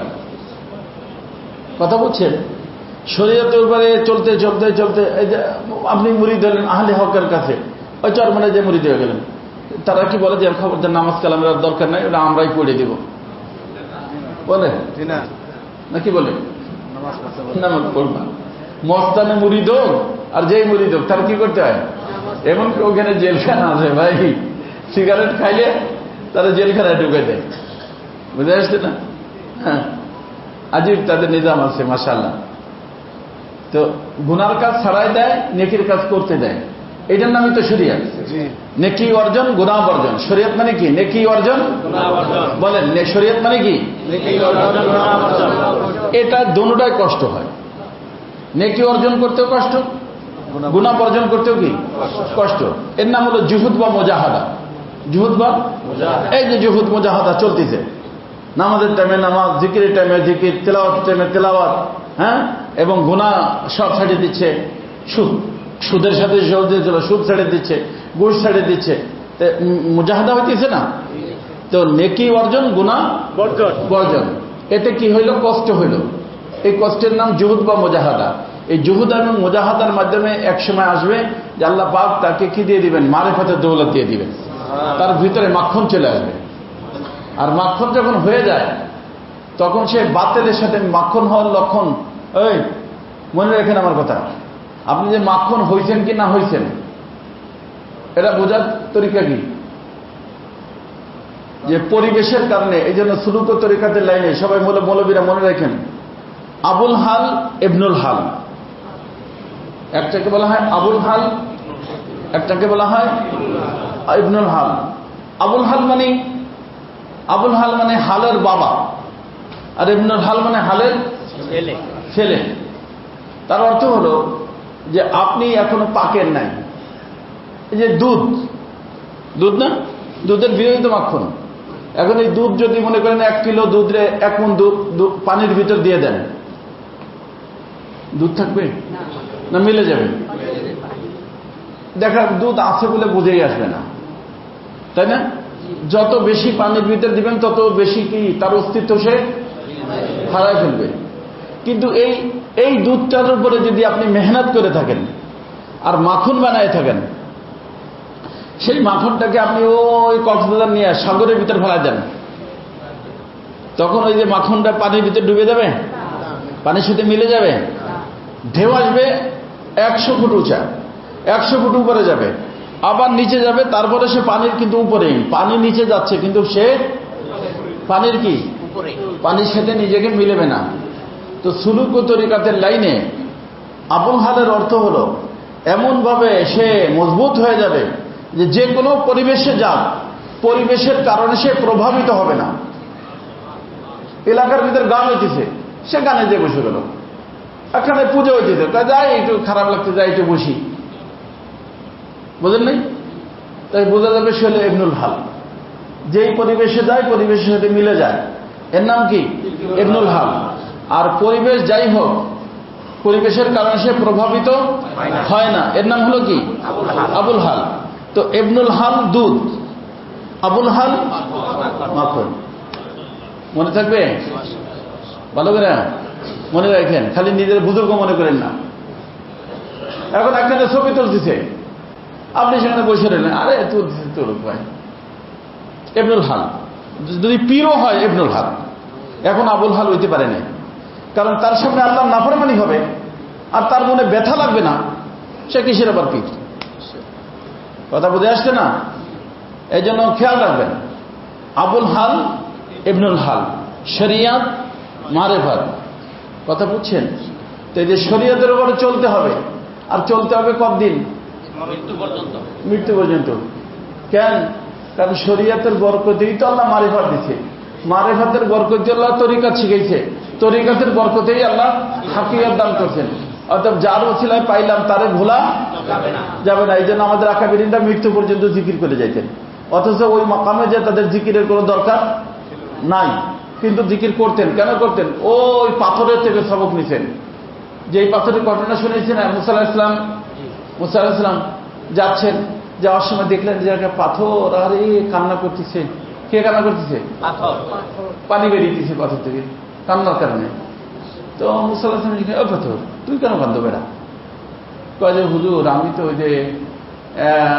কথা বুঝছেন? শরিয়তের উপরে চলতে চলতে চলতে এই যে আপনি মুরিদ হলেন আহলে হকের কাছে, ওই চরমনে যে মুরিদ হয়ে গেলেন, তারা কি বলে যে খবরদার নামাজ কালামের দরকার নাই, ওটা আমরাই পড়ে দিব, বলে না? কি বলে? নামাজ পড়বা। মস্তানে মুরিদ হোক আর যেই মুরিদ হোক, তার কি করতে হয়? এমনকি ওখানে জেলখানা আছে ভাই, সিগারেট খাইলে তারা জেলখানায় ঢুকে দেয়। বুঝে আসছে না? হ্যাঁ, আজীব তাদের নিজাম আছে মাশাআল্লাহ। তো গুনার কাজ ছাড়াই দেয়, নেকির কাজ করতে দেয়। এটার নামই তো শরিয়ত। নেকি অর্জন, গুনাহ বর্জন। শরিয়ত মানে কি? নেকি অর্জন, বলেন শরিয়ত মানে কি? এটা দুটোটাই কষ্ট হয়। নেকি অর্জন করতেও কষ্ট, গুনাহ বর্জন করতেও কি কষ্ট। এর নাম হলো জুহুদ বা মুজাহাদা। জুহুদ বা এই যে জুহুদ মুজাহাদা চলতেছে, নামাজের টাইমে নামাজ, জিকিরের টাইমে জিকির, তেলাওয়াতের টাইমে তেলাওয়াত, হ্যাঁ, এবং গুনাহ সব ছেড়ে দিচ্ছে। সুদের সাথে সুদ ছেড়ে দিচ্ছে, ঘুষ ছেড়ে দিচ্ছে। মুজাহাদা হইতেছে না? তো নেকি অর্জন, গুনাহ বর্জন। এতে কি হইল? কষ্ট হইল। এই কষ্টের নাম জুহুদ বা মুজাহাদা। এই জুহুদ এবং মুজাহাদার মাধ্যমে এক সময় আসবে যে আল্লাহ পাক তাকে কি দিয়ে দিবেন? মারিফাতের দৌলত দিয়ে দিবেন। তার ভিতরে মাখন চলে আসবে। আর মাখন যখন হয়ে যায় তখন সে বাতিলের সাথে মাখন হওয়ার লক্ষণ। এই মনে রাখেন আমার কথা, আপনি যে মাখন হয়েছেন কি না হয়েছেন এটা বোঝার তরিকা কি? যে পরিবেশের কারণে। এই জন্য সুলুক ও তরিকাতের লাইনে সবাই মৌলবীরা মনে রাখেন, আবুল হাল, ইবনুল হাল। একটাকে বলা হয় আবুল হাল, একটাকে বলা হয় ইবনুল হাল। আবুল হাল মানে হালের বাবা, আর ইবনুল হাল মানে হালের ছেলে। তার অর্থ হলো যে আপনি এখনো পাকেন নাই। এই যে দুধ না, দুধের বিরোধী তো মাখন। এখন এই দুধ যদি মনে করেন 1 কিলো দুধে 1 মণ দুধ পানির ভিতর দিয়ে দেন, দুধ থাকবে না? মিলে যাবে। দেখা দুধ আছে বলে বুঝেই আসবে না, তাই না? যত বেশি পানির ভিতর দিবেন তত বেশি কি তার অস্তিত্ব সে হারায় ফেলবে। কিন্তু এই দুধটার উপরে যদি আপনি মেহনত করে থাকেন আর মাখন বানায় থাকেন, সেই মাখনটাকে আপনি ওই কক্সবাজার নিয়ে সাগরের ভিতর ফেলা দেন, তখন ওই যে মাখনটা পানির ভিতরে ডুবে যাবে, পানির সাথে মিলে যাবে, ঢেউ আসবে 100 ফুট উঁচা, 100 ফুট উপরে যাবে, আবার নিচে যাবে, তারপরে সে পানির কিন্তু উপরেই, পানি নিচে যাচ্ছে কিন্তু সে পানির কি পানির সাথে নিজেকে মিলেবে না। তো সুলুক ও তরিকাতের লাইনে আবুল হালের অর্থ হলো এমনভাবে সে মজবুত হয়ে যাবে যে কোনো পরিবেশে যাক, পরিবেশের কারণে সে প্রভাবিত হবে না। এলাকার ভিতর গান হইতেছে, সে গানে যে বসে গেল, এখানে পুজো হইতেছে, যাই একটু খারাপ লাগতে, যাই একটু বসি, বুঝেন নাই? তাই বোঝা যাবে সে হলো ইবনুল হাল। যেই পরিবেশে যায় পরিবেশের সাথে মিলে যায়, এর নাম কি? ইবনুল হাল। আর পরিবেশ যাই হোক, পরিবেশের কারণে সে প্রভাবিত হয় না, এর নাম হলো কি? আবুল হাল। তো ইবনুল হাল দুধ, আবুল হাল মাখন। মনে থাকবে? ভালো করে মনে রাখেন, খালি নিজের বুজুর্গ মনে করেন না। এখন একখানে ছবি তুলতেছে, আপনি সেখানে বসে রইলেন, আরে তুলুক ভাই, ইবনুল হাল। যদি পীরও হয় ইবনুল হাল, এখন আবুল হাল হইতে পারে না, কারণ তার সামনে আল্লাহর নাফরমানি হবে আর তার মনে ব্যথা লাগবে না, সে কিসের আবার পীর? কথা বুঝে আসছে না? এই জন্য খেয়াল রাখবেন, আবুল হাল ইবনুল হাল, শরিয়াত মারেফাত। কথা বুঝছেন? তো এই যে শরিয়তের উপরে চলতে হবে, আর চলতে হবে কতদিন? মৃত্যু পর্যন্ত। কেন? কারণ শরিয়তের বরকতেই তো আল্লাহ মারিফাত দিচ্ছে, মারিফাতের বরকতে আল্লাহ তরিকাত শিখাইছে, তরিকাতের বরকতেই আল্লাহ হাকিকত দান করছেন। অর্থাৎ যার ওসিলায় পাইলাম তারে ভোলা যাবে না। এই জন্য আমাদের আকাবিরিনরা মৃত্যু পর্যন্ত জিকির করে যাইতেন, অথচ ওই মাকামে যে তাদের জিকিরের কোনো দরকার নাই, কিন্তু জিকির করতেন। কেন করতেন? ওই পাথরের থেকে সবক নিছেন। যে এই পাথরের ঘটনা শুনেছেন, মুসা আলাইহিস সালাম, মুসা আলাইহিস সালাম যাচ্ছেন, যাওয়ার সময় দেখলেন যে একটা পাথর, আরে কান্না করতেছে। কে কান্না করতেছে? পানি বেরিয়েছে পাথর থেকে কান্নার কারণে। তো মুসা আলাইহিস সালাম জিজ্ঞেস, ও পাথর তুই কেন কান্দো বেড়া? কয় যে হুজুর, আমি তো ওই যে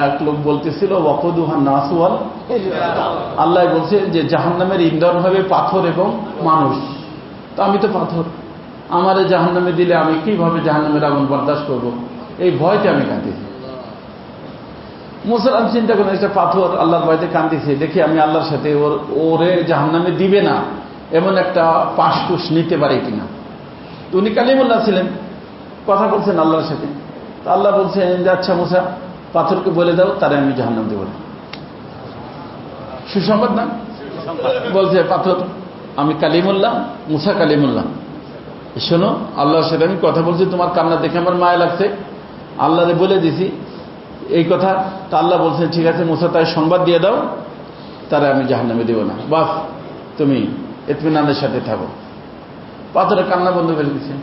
এক লোক বলতেছিল ওয়াকুদুহান নাস ওয়াল, আল্লাহ বলছে যে জাহান্নামের ইন্ধন হবে পাথর এবং মানুষ। তো আমি তো পাথর, আমারে জাহান্নামে দিলে আমি কিভাবে জাহান্নামের আগুন বরদাস্ত করব? এই ভয়তে আমি কাঁদতেছি। মুসা আলাইহিস চিন্তা করেন, একটা পাথর আল্লাহর ভয়তে কাঁদতেছে, দেখি আমি আল্লাহর সাথে ওরে জাহান্নামে দিবে না এমন একটা পাশটুস নিতে পারে কিনা। তো উনি কালিমুল্লাহ ছিলেন, কথা বলছেন আল্লাহর সাথে। তো আল্লাহ বলছেন যে আচ্ছা মুসা, পাথরকে বলে দাও তারে আমি জাহান্নাম দেব না। সুসংবাদ না? বলছে পাথর, আমি কালিমুল্লাহ, মুসা কালিমুল্লাহ, শোনো আল্লাহর সাথে আমি কথা বলছি, তোমার কান্না দেখে আমার মায়া লাগছে, আল্লাহরে বলে দিছি এই কথা। তা আল্লাহ বলছেন ঠিক আছে মুসা, তাই সংবাদ দিয়ে দাও, তারা আমি জাহান্নামে দেব না, বাস তুমি ইতমিনানের সাথে থাকো। পাথরের কান্না বন্ধ করে দিচ্ছে।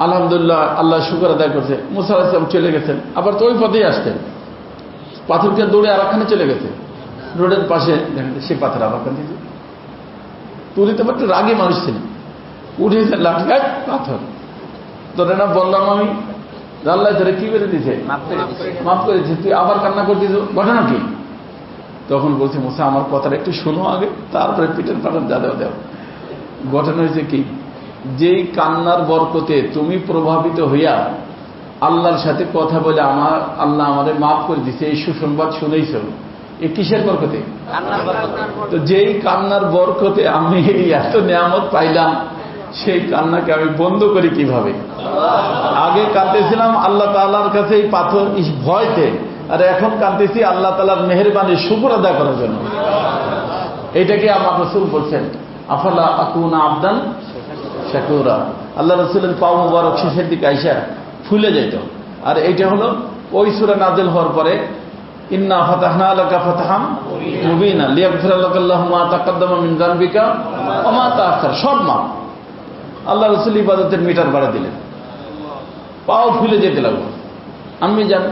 আলহামদুলিল্লাহ, আল্লাহ শুকর আদায় করছে। মুসা আলাইহিস সালাম চলে গেছেন, আবার তো ওই পথেই আসতেন। পাথরকে দৌড়ে আরেকখানে চলে গেছে, রোডের পাশে দেখেন সে পাথর আবার কান দিয়েছে। তুলিতে একটু রাগী মানুষ ছিলেন, উঠেছে লাঠি, পাথর তোরে না বললাম আমি, আল্লাহ তোরে কি করে দিছে? মাফ করেছে, তুই আবার কান্না করছিস, ঘটনা কি? তখন বলছে মুসা আমার কথাটা একটু শোনো আগে, তারপরে পিঠের পাঠান যা দেওয়া দেও। ঘটনা হয়েছে কি, যেই কান্নার বরকতে তুমি প্রভাবিত হইয়া আল্লাহর সাথে কথা বলে আমার আল্লাহ আমাদের মাফ করে দিছে, এই সুসংবাদ শুনেইছ, এ কিসের বরকতে? তো যেই কান্নার বরকতে আমি এই এত নিয়ামত পাইলাম, সেই কান্নাকে আমি বন্ধ করি কিভাবে? আগে কাঁদতেছিলাম আল্লাহ তাআলার কাছে এই পাথর ভয়তে, আর এখন কাঁদতেছি আল্লাহ তাআলার মেহেরবানির শুকর আদায় করার জন্য। এইটাকে আমার রাসূল বলছেন আফালা আকুনা আবদান শাকুরা। আল্লাহ রাসূলের পা মুবারক শেষের দিকে আইসা ফুলে যেত। আর এইটা হলো ওই সূরা নাযিল হওয়ার পরে ইন্না ফাতাহনা লাকা ফাতহাম মুবিনা লিয়াগফিরা লাকাল্লাহু মা তাকাদ্দামা মিন যানবিকা ওয়া মা তাআখার, সব মাপ। আল্লাহ রাসূল ইবাদতের মিটার বাড়া দিলেন, পাও ফুলে যেতে লাগলো। আম্মি যান,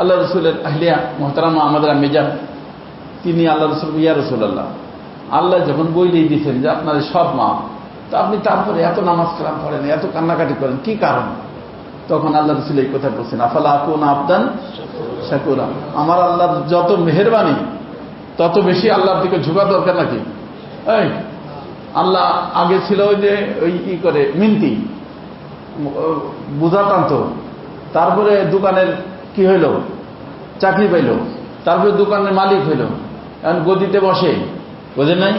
আল্লাহ রাসূলের আহলিয়া মুহতারামা আমাদের আম্মি যান, তিনি আল্লাহ রাসূল, ইয়া রাসূলুল্লাহ, আল্লাহ যখন বইলেই দিয়েছেন যে আপনার সব মাপ, তো আপনি তারপরে এত নামাজ কালাম পড়েন, এত কান্নাকাটি করেন, কি কারণ? তখন আল্লাহ রাসূল এই কথা বলছেন, আফালা আকুনা আবদান শাকুরা, আমার আল্লাহর যত মেহেরবানি তত বেশি আল্লাহর দিকে ঝুঁকা দরকার নাকি? এই আল্লাহ আগে ছিল ওই যে ওই ই করে মিনতি বোঝা টানত, তারপরে দোকানের কি হইল, চাকরি পাইল, তারপরে দোকানের মালিক হইল, এখন গদিতে বসে, বোঝেন নাই?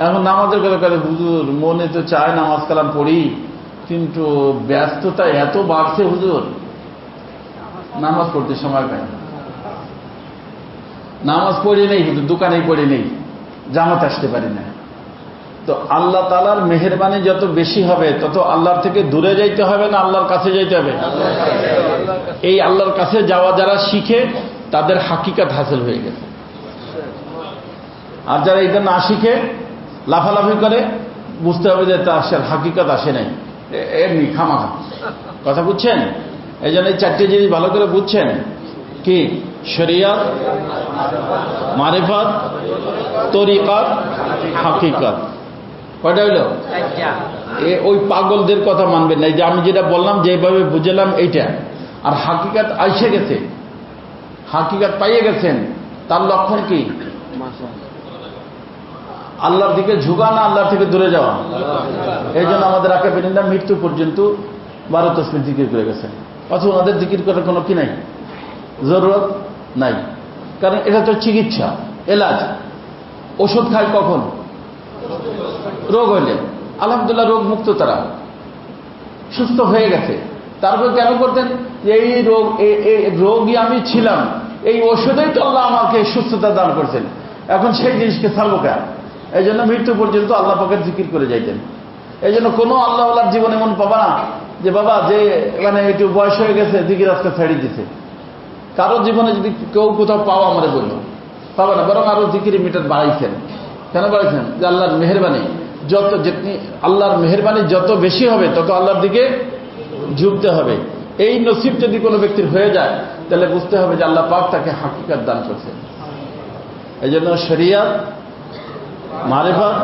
এখন নামাজের কথা করে, হুজুর মনে তো চায় নামাজ কালাম পড়ি, কিন্তু ব্যস্ততা এত বাড়ছে হুজুর, নামাজ পড়তে সময় পাই না, নামাজ পড়ি নেই হুজুর, দোকানেই পড়ি নেই, জামাত আসতে পারি না। তো আল্লাহ তাআলার মেহেরবানি যত বেশি হবে তত আল্লাহর থেকে দূরে যাইতে হবে না আল্লাহর কাছে যাইতে হবে? এই আল্লাহর কাছে যাওয়া যারা শিখে তাদের হাকিকাত হাসিল হয়ে গেছে। আর যারা এটা না শিখে লাফালাফি করে, বুঝতে হবে যে তার হাকিকাত আসে নাই, এমনি খামাখা কথা। বুঝছেন? এই জন্য এই চারটি জিনিস ভালো করে বুঝছেন, কি শরিয়ত, মারিফত, তরিকত, হাকিকত। কয়টা হইল? ওই পাগলদের কথা মানবেন না, যে আমি যেটা বললাম যেভাবে বুঝলাম এইটা। আর হাকিকাত আইসে গেছে, হাকিকাত পাইয়ে গেছেন, তার লক্ষণ কি? আল্লাহর দিকে ঝুঁকা না আল্লাহর থেকে দূরে যাওয়া। এই জন্য আমাদের আকাবিরিনরা মৃত্যু পর্যন্ত 12 তাসবিহ জিকির করে গেছেন, অথচ ওনাদের জিকির করার কোনো কি নাই, জরুরত নাই। কারণ এটা তো চিকিৎসা, এলাজ। ওষুধ খায় কখন? রোগ হইলে। আলহামদুলিল্লাহ রোগ মুক্ত, তারা সুস্থ হয়ে গেছে। তারপর কেন করতেন? এই রোগী আমি ছিলাম, এই ওষুধেই তো আল্লাহ আমাকে সুস্থতা দান করছেন, এখন সেই জিনিসকে ছাড়বো কেন? এই জন্য মৃত্যু পর্যন্ত আল্লাহ পাকের জিকির করে যাইতেন। এই জন্য কোনো আল্লাহওয়ালার জীবন এমন পাবা না যে বাবা যে মানে একটু বয়স হয়ে গেছে জিকির আজকে ছেড়ে দিছে। কারো জীবনে যদি কেউ কোথাও পাওয়া আমাদের বলল, পাবা না, বরং আরো জিকির মিটার বাড়াইছেন। কেন বাড়াইছেন? যে আল্লাহর মেহেরবানি যত, আল্লাহর মেহেরবানি যত বেশি হবে তত আল্লাহর দিকে ঝুঁকতে হবে। এই নসিব যদি কোনো ব্যক্তির হয়ে যায় তাহলে বুঝতে হবে যে আল্লাহ পাক তাকে হাকিকাত দান করছেন। এই জন্য শরিয়ত, মারিফত,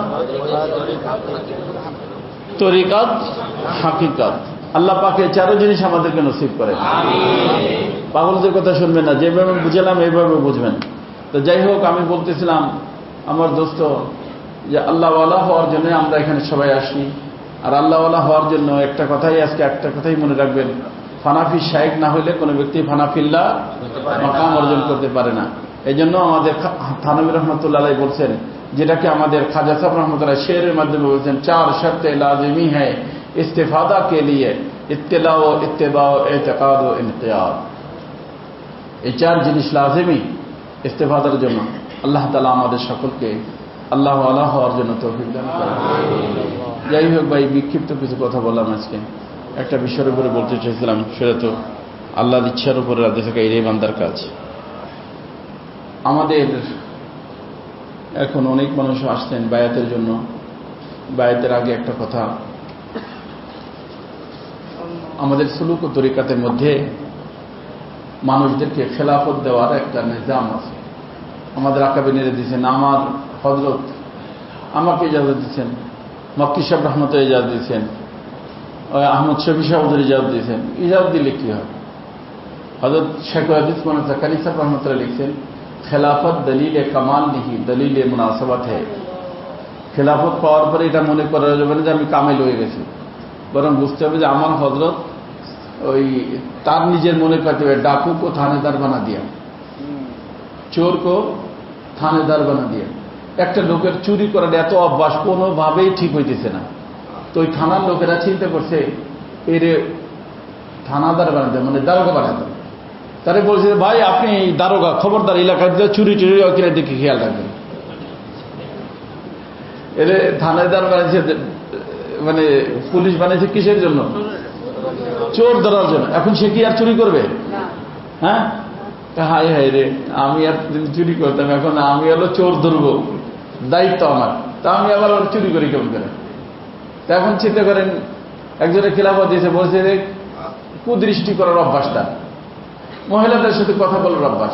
তরিকত, হাকিকত, আল্লাহ পাক এই চারো জিনিস আমাদেরকে নসিব করে। পাগলদের কথা শুনবেন না, যেভাবে বুঝলাম এইভাবে বুঝবেন। তো যাই হোক, আমি বলতেছিলাম আমার দোস্ত যে আল্লাহওয়ালা হওয়ার জন্য আমরা এখানে সবাই আসি। আর আল্লাহওয়ালা হওয়ার জন্য একটা কথাই, আজকে একটা কথাই মনে রাখবেন, ফানাফি শায়েখ না হইলে কোনো ব্যক্তি ফানাফিল্লাহ মাকাম অর্জন করতে পারে না। এই জন্য আমাদের থানভী রহমতুল্লাহ আলাইহি বলছেন, যেটাকে আমাদের খাজা সাহেব রহমতুল্লাহ শেরের মাধ্যমে বলছেন, 4 শর্তে লাজিমি হ্যায় ইস্তেফাদা কে লিয়ে ইত্তেলা ও ইত্তেবা ও এতেকাদ ও ইনকিয়াদ। এই 4 জিনিস লাজিমি ইস্তেফাদার জন্য। আল্লাহ তাআলা আমাদের সকলকে আল্লাহওয়ালা হওয়ার জন্য তৌফিক দান করেন। যাই হোক ভাই, বিক্ষিপ্ত কিছু কথা বললাম আজকে। একটা বিষয়ের উপরে বলতে চাইছিলাম, সেটা তো আল্লাহর ইচ্ছার উপরে রাজি থাকা, এটাই বান্দার কাজ। আমাদের এখন অনেক মানুষ আসছেন বায়াতের জন্য। বায়াতের আগে একটা কথা, আমাদের সুলুক ও তরিকাতের মধ্যে মানুষদেরকে খেলাফত দেওয়ার একটা নিজাম আছে। আমাদের আকাবিনীরা দিয়েছেন, আমার হযরত আমাকে ইজাজত দিচ্ছেন, মক্কি সাহেব রহমতুল্লাহ ইজাজত দিয়েছেন, আহমদ শফি সাহেব ইজাজত দিয়েছেন। ইজাজত দিলে কি হয়? হযরত শেখ হাদিস মৌলানা জাকারি সাহেব রহমতুল্লাহ লিখছেন, খেলাফত দলিলে কামাল নিহি দলিলে মুনাসাবাত হ্যায়। খেলাফত পাওয়ার পরে এটা মনে করা যাবে না যে আমি কামেল হয়ে গেছি, বরং বুঝতে হবে যে আমার হযরত ওই তার নিজের মনে করতে হবে, ডাকু কো থানেদার বানা দিয়া, চোর কো থানেদার বানা দিয়া। একটা লোকের চুরি করার এত অভ্যাস, কোনোভাবেই ঠিক হইতেছে না। তো ওই থানার লোকেরা চিন্তা করছে এর থানাদার বানাতে, মানে দারোগা বানাতে। তারা বলছে, ভাই আপনি দারোগা, খবরদার এলাকার চুরি টুরি কিনা দেখে খেয়াল রাখবেন। এর থানাদার বানিয়েছে, মানে পুলিশ বানিয়েছে কিসের জন্য? চোর ধরার জন্য। এখন সে কি আর চুরি করবে? হ্যাঁ, হাই হাই রে, আমি আর চুরি করতাম, এখন আমি হলো চোর ধরবো, দায়িত্ব আমার, তা আমি আবার চুরি করি কেমন করে? তা এখন চিন্তা করেন, একজনের খেলাফত দিয়েছে, বলছে যে কুদৃষ্টি করার অভ্যাসটা, মহিলাদের সাথে কথা বলার অভ্যাস।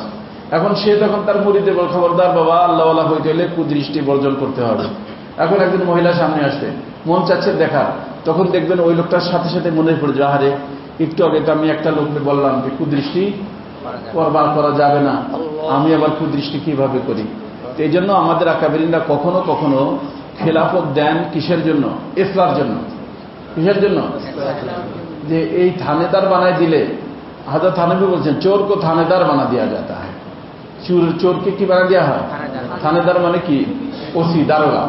এখন সে তখন তার মুরিদে বল, খবরদার বাবা, আল্লাহওয়ালা হইতে হলে কুদৃষ্টি বর্জন করতে হবে। এখন একজন মহিলা সামনে আসবে, মন চাচ্ছে দেখার, তখন দেখবেন ওই লোকটার সাথে সাথে মনে পড়ে যায়, আরে একটু আগে তো আমি একটা লোককে বললাম যে কুদৃষ্টি করা যাবে না, আমি আবার কুদৃষ্টি কিভাবে করি। তো এই জন্য আমাদের আকাবেরিনরা কখনো কখনো খেলাফত দেন কিসের জন্য? ইসলার জন্য। কিসের জন্য? যে এই থানেদার বানায় দিলে, হযরত থানভী বলছেন চোর কো থানেদার বানা দেওয়া যাতা হয়। চোরকে কি বানা দেওয়া হয়? থানেদার মানে কি? ওসি, দারোগা।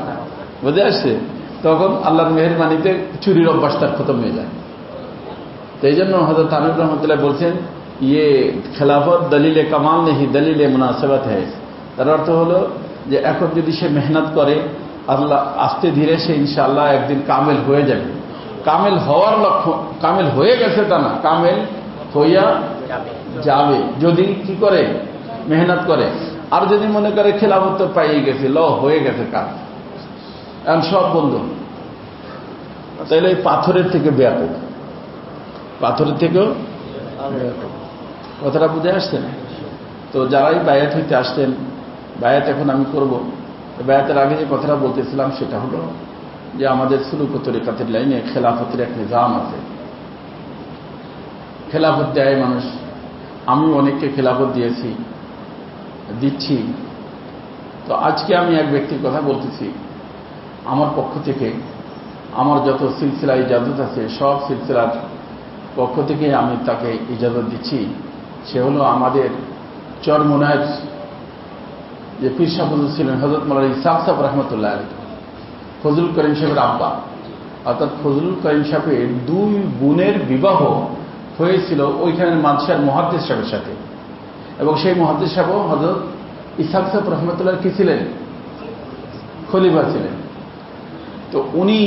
বুঝে আসছে? তখন আল্লাহর মেহেরবানিতে চুরির অভ্যাস তার খতম হয়ে যায়। তো এই জন্য হযরত থানভী রহমতুল্লাহ বলছেন ইয়ে খেলাফত দলিলে কামাল নেই, দলিলে মুনাসেবাত হয়। তার অর্থ হলো যে এখন যদি সে মেহনত করে, আল্লাহ আস্তে ধীরে সে ইনশাআল্লাহ একদিন কামেল হয়ে যাবে। কামেল হওয়ার লক্ষ্য, কামেল হয়ে গেছে তা না, কামেল হইয়া যাবে যদি কি করে? মেহনত করে। আর যদি মনে করে খেলাফত তো পাইয়ে গেছে, হয়ে গেছে কাজ, এখন সব বন্ধ, তাইলে এই পাথরের থেকে ব্যাপক, পাথরের থেকেও কথাটা বুঝে আসছেন। তো যারাই বায়াত হইতে আসতেন, বায়াত এখন আমি করব, বায়াতের আগে যে কথাটা বলতেছিলাম সেটা হলো যে আমাদের সুলুক ও তরিকাতের লাইনে খেলাফতের এক নিজাম আছে। খেলাফত দেয় মানুষ, আমি অনেককে খেলাফত দিয়েছি, দিচ্ছি। তো আজকে আমি এক ব্যক্তির কথা বলতেছি, আমার পক্ষ থেকে আমার যত সিলসিলা ইজাজত আছে সব সিলসিলার পক্ষ থেকে আমি তাকে ইজাজত দিচ্ছি। সে হলো আমাদের চরমোনায়ের যে পীর সাহেব ছিলেন হযরত মাওলানা ইসহাক সাহেব রহমতুল্লাহ আলাইহি, ফজলুল করিম সাহেবের আব্বা, অর্থাৎ ফজলুল করিম সাহেবের 2 বোনের বিবাহ হয়েছিল ওইখানের মাদ্রাসার মুহাদ্দিস সাহেবের সাথে, এবং সেই মুহাদ্দিস সাহেবও হযরত ইসহাক সাহেব রহমতুল্লাহ কি ছিলেন? খলিফা ছিলেন। তো উনি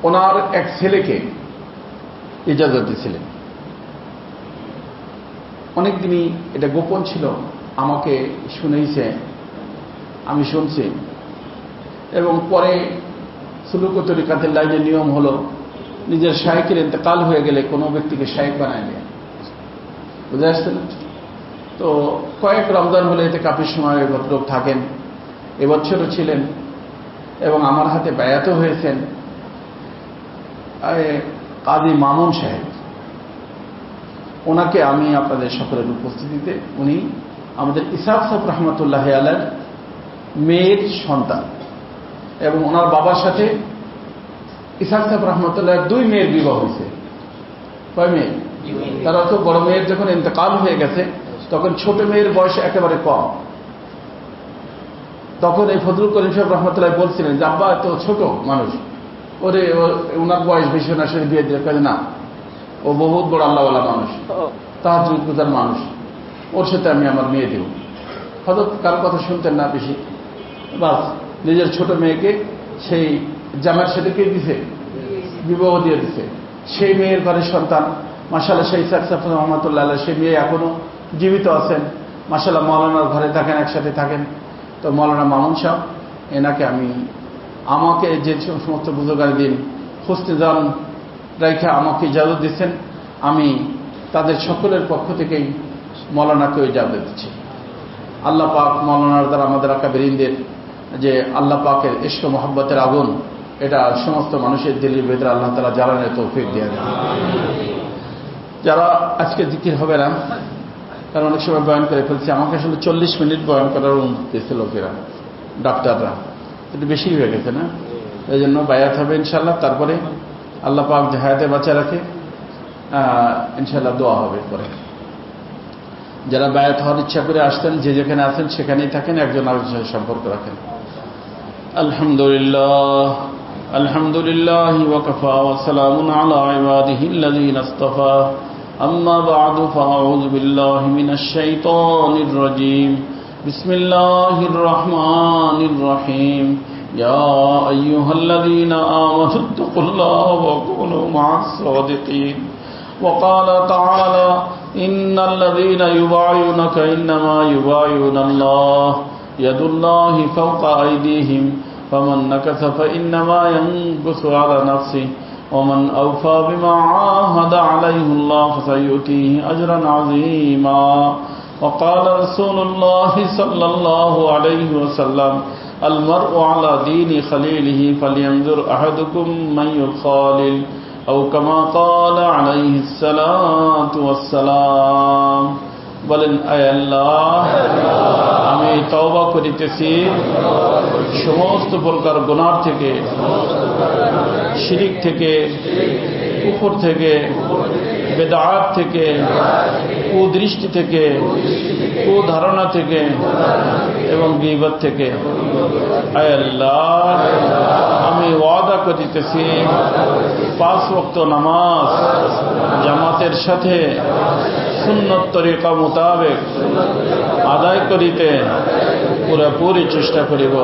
ওনার এক ছেলেকে ইজাজত দিয়েছিলেন। অনেকদিনই এটা গোপন ছিল, আমাকে শুনেইছে, আমি শুনছি। এবং পরে সুলুক ও তরিকাতের লাইনের নিয়ম হলো নিজের শায়েখের ইন্তেকাল হয়ে গেলে কোনো ব্যক্তিকে শায়েখ বানায় দেয়। বুঝে আসছে না? তো কয়েক রমজান হলে এতে কাফির সময় ভদ্রলোক থাকেন, এবছরও ছিলেন এবং আমার হাতে বায়াতও হয়েছেন কাজী মামুন সাহেব। ওনাকে আমি আপনাদের সকলের উপস্থিতিতে, উনি আমাদের ইসহাক সাহেব রহমতুল্লাহ আলাইহির মেয়ের সন্তান, এবং ওনার বাবার সাথে ইসহাক সাহেব রহমতুল্লাহ 2 মেয়ের বিবাহ হয়েছে। কয় মেয়ে? তার অর্থ বড় মেয়ের যখন ইন্তেকাল হয়ে গেছে তখন ছোট মেয়ের বয়স একেবারে কম। তখন এই ফজলুল করিম সাহেব রহমতুল্লাহ বলছিলেন যে আব্বা তো ছোট মানুষ, ওরে ওনার বয়স বেশি, ওনার সাথে বিয়ে দিয়ে কাজে না, ও বহুত বড় আল্লাহওয়ালা মানুষ, তাহাজ্জুদ গুজার মানুষ, ওর সাথে আমি আমার মেয়ে দেব। হয়তো কারো কথা শুনতেন না বেশি, বাস নিজের ছোট মেয়েকে সেই জামার সাথে কে দিছে? বিবাহ দিয়ে দিছে। সেই মেয়ের ঘরের সন্তান মাশাআল্লাহ সেই ইসহাক সাহেব রহমতুল্লাহ আলাইহি, সেই মেয়ে এখনো জীবিত আছেন মাশাআল্লাহ, মাওলানার ঘরে থাকেন, একসাথে থাকেন। তো মাওলানা মামুন সাহেব, এনাকে আমাকে যে সমস্ত বুজুর্গান দিন হুসনে-জান রেখে আমাকে ইজাজত দিচ্ছেন, আমি তাদের সকলের পক্ষ থেকেই মাওলানাকে ইজাজত দিচ্ছি। আল্লাহ পাক মাওলানার দ্বারা আমাদের আকাবেরিনদের যে আল্লাহ পাকের ইশক ও মহব্বতের আগুন, এটা সমস্ত মানুষের দিলের ভেতরে আল্লাহ তাআলা জ্বালানোর তৌফিক দিয়ে দেন। যারা আজকে জিকির হবে না, কারণ অনেক সময় বয়ান করে ফেলছি, আমাকে আসলে 40 মিনিট বয়ান করার অনুমতি দিয়েছে লোকেরা, ডাক্তাররা, একটু বেশি হয়ে গেছে না? এই জন্য বায়াত হবে ইনশাআল্লাহ, তারপরে আল্লাহ পাক যে হায়াতে বাঁচা রাখে ইনশাআল্লাহ দোয়া হবে পরে। যারা বায়াত হওয়ার ইচ্ছা করে আসতেন, যে যেখানে আছেন সেখানেই থাকেন, একজন আরেকজনের সাথে সম্পর্ক রাখেন। আলহামদুলিল্লাহ, আলহামদুলিল্লাহ ওয়াকাফা ওয়া সালামুন আলা ইবাদিহিল্লাযীনা ইসতাফা, আম্মা বা'দু ফাআউযু বিল্লাহি মিনাশ শাইতানির রাজীম। বিসমিল্লাহির রহমানির রহিম। ইয়া আইয়ুহাল্লাযীনা আমানুত্তাকুল্লাহা ওয়া কুনু মা'আস সাদিকিন। ওয়া ক্বালা তাআলা ইন্নাল্লাযীনা ইউবায়িউনাকা ইন্নামা ইউবায়িউনাল্লাহ ইয়াদুল্লাহি ফাওকা আইদিহিম ফামান নাকাসা ফাইন্নামা ইয়ানকুসু আলা নাফসিহি ওয়ামান আওফা বিমা আহাদা আলাইহিল্লাহ ফাসায়ুতিহি আজরান আযীমা। وقال رسول الله صلى الله عليه وسلم المرء على دين خليله فلينظر أحدكم من يخالل أو كما قال عليه الصلاة والسلام বলেন আয় আল্লাহ আমি তওবা করিতেছি সমস্ত প্রকার গুনাহ থেকে, শিরিক থেকে, কুফর থেকে, বেদাত থেকে, কুদৃষ্টি থেকে, কুধারণা থেকে এবং গীবত থেকে। আয় আল্লাহ আমি ওয়াদা করিতেছি 5 ওয়াক্ত নামাজ জামাতের সাথে সুন্নত তরিকা মোতাবেক আদায় করিতে পুরোপুরি চেষ্টা করিব।